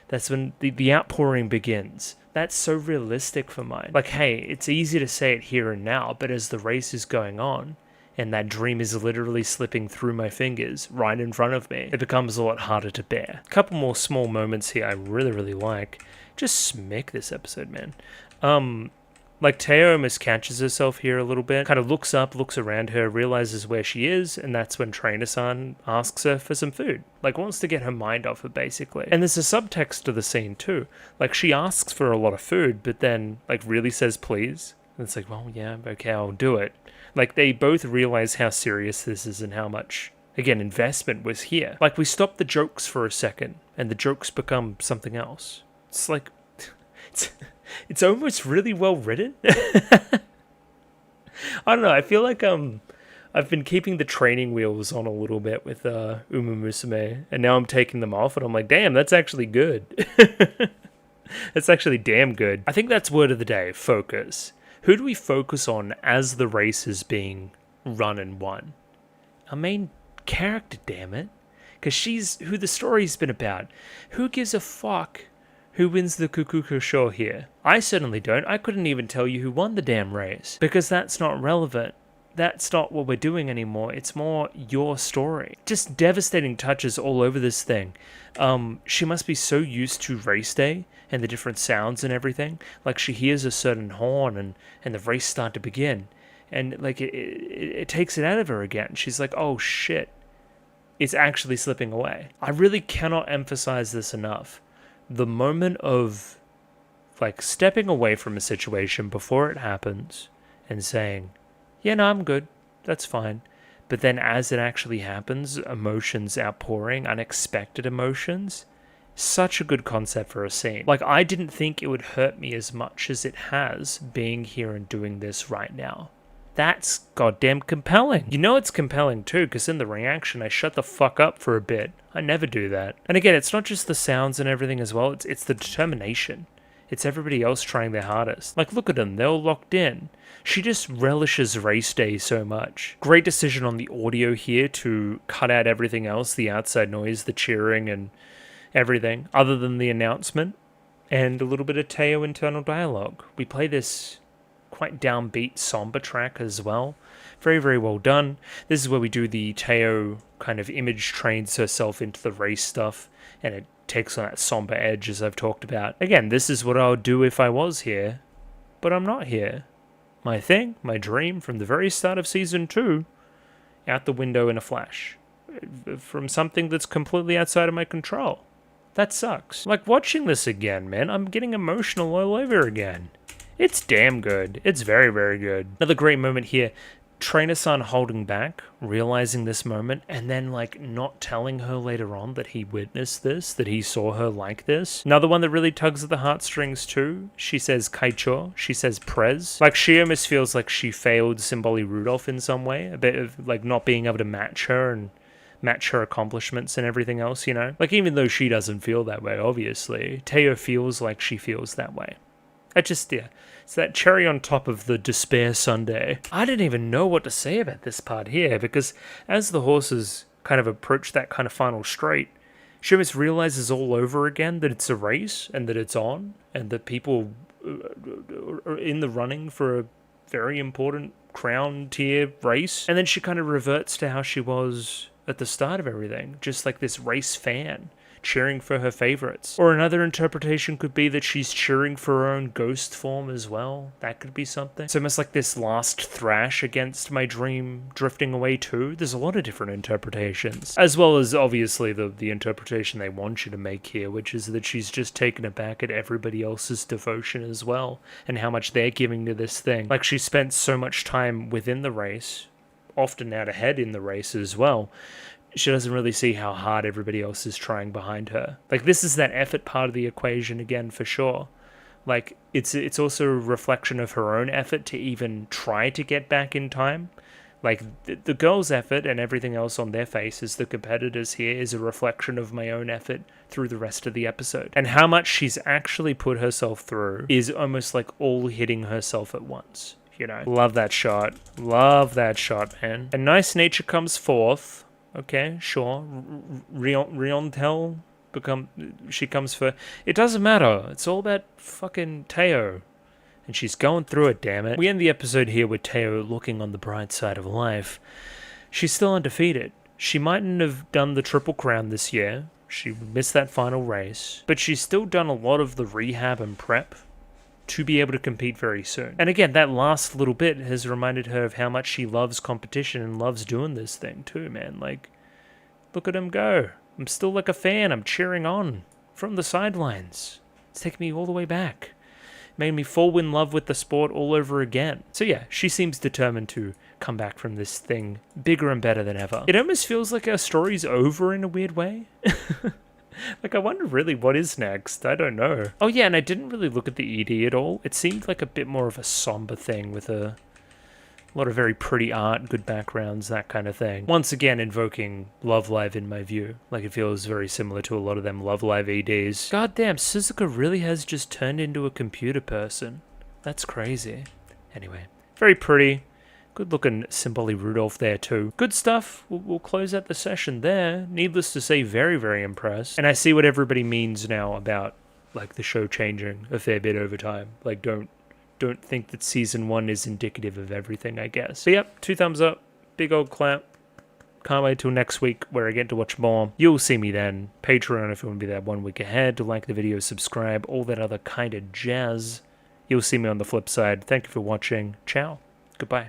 that's when the outpouring begins. That's so realistic for mine. Like, hey, it's easy to say it here and now, but as the race is going on, and that dream is literally slipping through my fingers right in front of me, it becomes a lot harder to bear. A couple more small moments here I really, really like. Just smick this episode, man. Like, Teo almost catches herself here a little bit, kind of looks up, looks around her, realizes where she is, and that's when Trainer-san asks her for some food. Like, wants to get her mind off her, basically. And there's a subtext to the scene, too. Like, she asks for a lot of food, but then, like, really says please. And it's like, well, yeah, okay, I'll do it. Like, they both realize how serious this is and how much, again, investment was here. Like, we stop the jokes for a second, and the jokes become something else. It's like... It's almost really well written. I don't know. I feel like I've been keeping the training wheels on a little bit with Musume, and now I'm taking them off, and I'm like, damn, that's actually good. That's actually damn good. I think that's word of the day, focus. Who do we focus on as the race is being run and won? Our main character, damn it. Because she's who the story's been about. Who gives a fuck who wins the Kukuku Show here? I certainly don't. I couldn't even tell you who won the damn race. Because that's not relevant. That's not what we're doing anymore. It's more your story. Just devastating touches all over this thing. She must be so used to race day and the different sounds and everything. Like, she hears a certain horn and the race start to begin. And, like, it takes it out of her again. She's like, oh, shit. It's actually slipping away. I really cannot emphasize this enough. The moment of, like, stepping away from a situation before it happens and saying, yeah, no, I'm good, that's fine. But then as it actually happens, emotions outpouring, unexpected emotions, such a good concept for a scene. Like, I didn't think it would hurt me as much as it has being here and doing this right now. That's goddamn compelling. You know it's compelling too, because in the reaction, I shut the fuck up for a bit. I never do that. And again, it's not just the sounds and everything as well, it's the determination. It's everybody else trying their hardest. Like, look at them, they're all locked in. She just relishes race day so much. Great decision on the audio here to cut out everything else, the outside noise, the cheering and everything, other than the announcement, and a little bit of Teo internal dialogue. We play this quite downbeat, somber track as well. Very, very well done. This is where we do the Teo kind of image trains herself into the race stuff, and it takes on that somber edge as I've talked about. Again, this is what I would do if I was here, but I'm not here. My thing, my dream from the very start of Season 2, out the window in a flash. From something that's completely outside of my control. That sucks. Like, watching this again, man, I'm getting emotional all over again. It's damn good. It's very, very good. Another great moment here. Trainer-san holding back, realizing this moment, and then, like, not telling her later on that he witnessed this, that he saw her like this. Another one that really tugs at the heartstrings too. She says Kaicho. She says Prez. Like, she almost feels like she failed Simboli Rudolph in some way. A bit of, like, not being able to match her and match her accomplishments and everything else, you know? Like, even though she doesn't feel that way, obviously, Teo feels like she feels that way. It just, yeah, It's that cherry on top of the despair sundae. I didn't even know what to say about this part here, because as the horses kind of approach that kind of final straight, she almost realizes all over again that it's a race and that it's on, and that people are in the running for a very important crown tier race. And then she kind of reverts to how she was at the start of everything, just like this race fan, cheering for her favorites. Or another interpretation could be that she's cheering for her own ghost form as well. That could be something. It's almost like this last thrash against my dream drifting away too. There's a lot of different interpretations. As well as obviously the interpretation they want you to make here, which is that she's just taken aback at everybody else's devotion as well, and how much they're giving to this thing. Like, she spent so much time within the race, often out ahead in the race as well. She doesn't really see how hard everybody else is trying behind her. Like, this is that effort part of the equation again, for sure. Like, it's also a reflection of her own effort to even try to get back in time. Like, the girl's effort and everything else on their face as the competitors here is a reflection of my own effort through the rest of the episode. And how much she's actually put herself through is almost like all hitting herself at once. You know, love that shot. Love that shot, man. And nice nature comes forth. Okay, sure. Riontel she comes for... It doesn't matter. It's all about fucking Teo. And she's going through it, damn it. We end the episode here with Teo looking on the bright side of life. She's still undefeated. She mightn't have done the Triple Crown this year. She missed that final race. But she's still done a lot of the rehab and prep to be able to compete very soon. And again, that last little bit has reminded her of how much she loves competition and loves doing this thing too, man. Like, look at him go. I'm still like a fan. I'm cheering on from the sidelines. It's taking me all the way back. Made me fall in love with the sport all over again. So yeah, she seems determined to come back from this thing bigger and better than ever. It almost feels like our story's over in a weird way. Like, I wonder really what is next. I don't know. Oh yeah, and I didn't really look at the ED at all. It seemed like a bit more of a somber thing with a lot of very pretty art, good backgrounds, that kind of thing. Once again, invoking Love Live in my view. Like, it feels very similar to a lot of them Love Live EDs. Goddamn, Suzuka really has just turned into a computer person. That's crazy. Anyway, very pretty. Good looking Simboli Rudolph there too. Good stuff. We'll close out the session there. Needless to say, very, very impressed. And I see what everybody means now about, like, the show changing a fair bit over time. Like, don't think that season 1 is indicative of everything, I guess. But yep, 2 thumbs up. Big old clap. Can't wait till next week where I get to watch more. You'll see me then. Patreon if you want to be there 1 week ahead. To like the video, subscribe, all that other kind of jazz. You'll see me on the flip side. Thank you for watching. Ciao. Goodbye.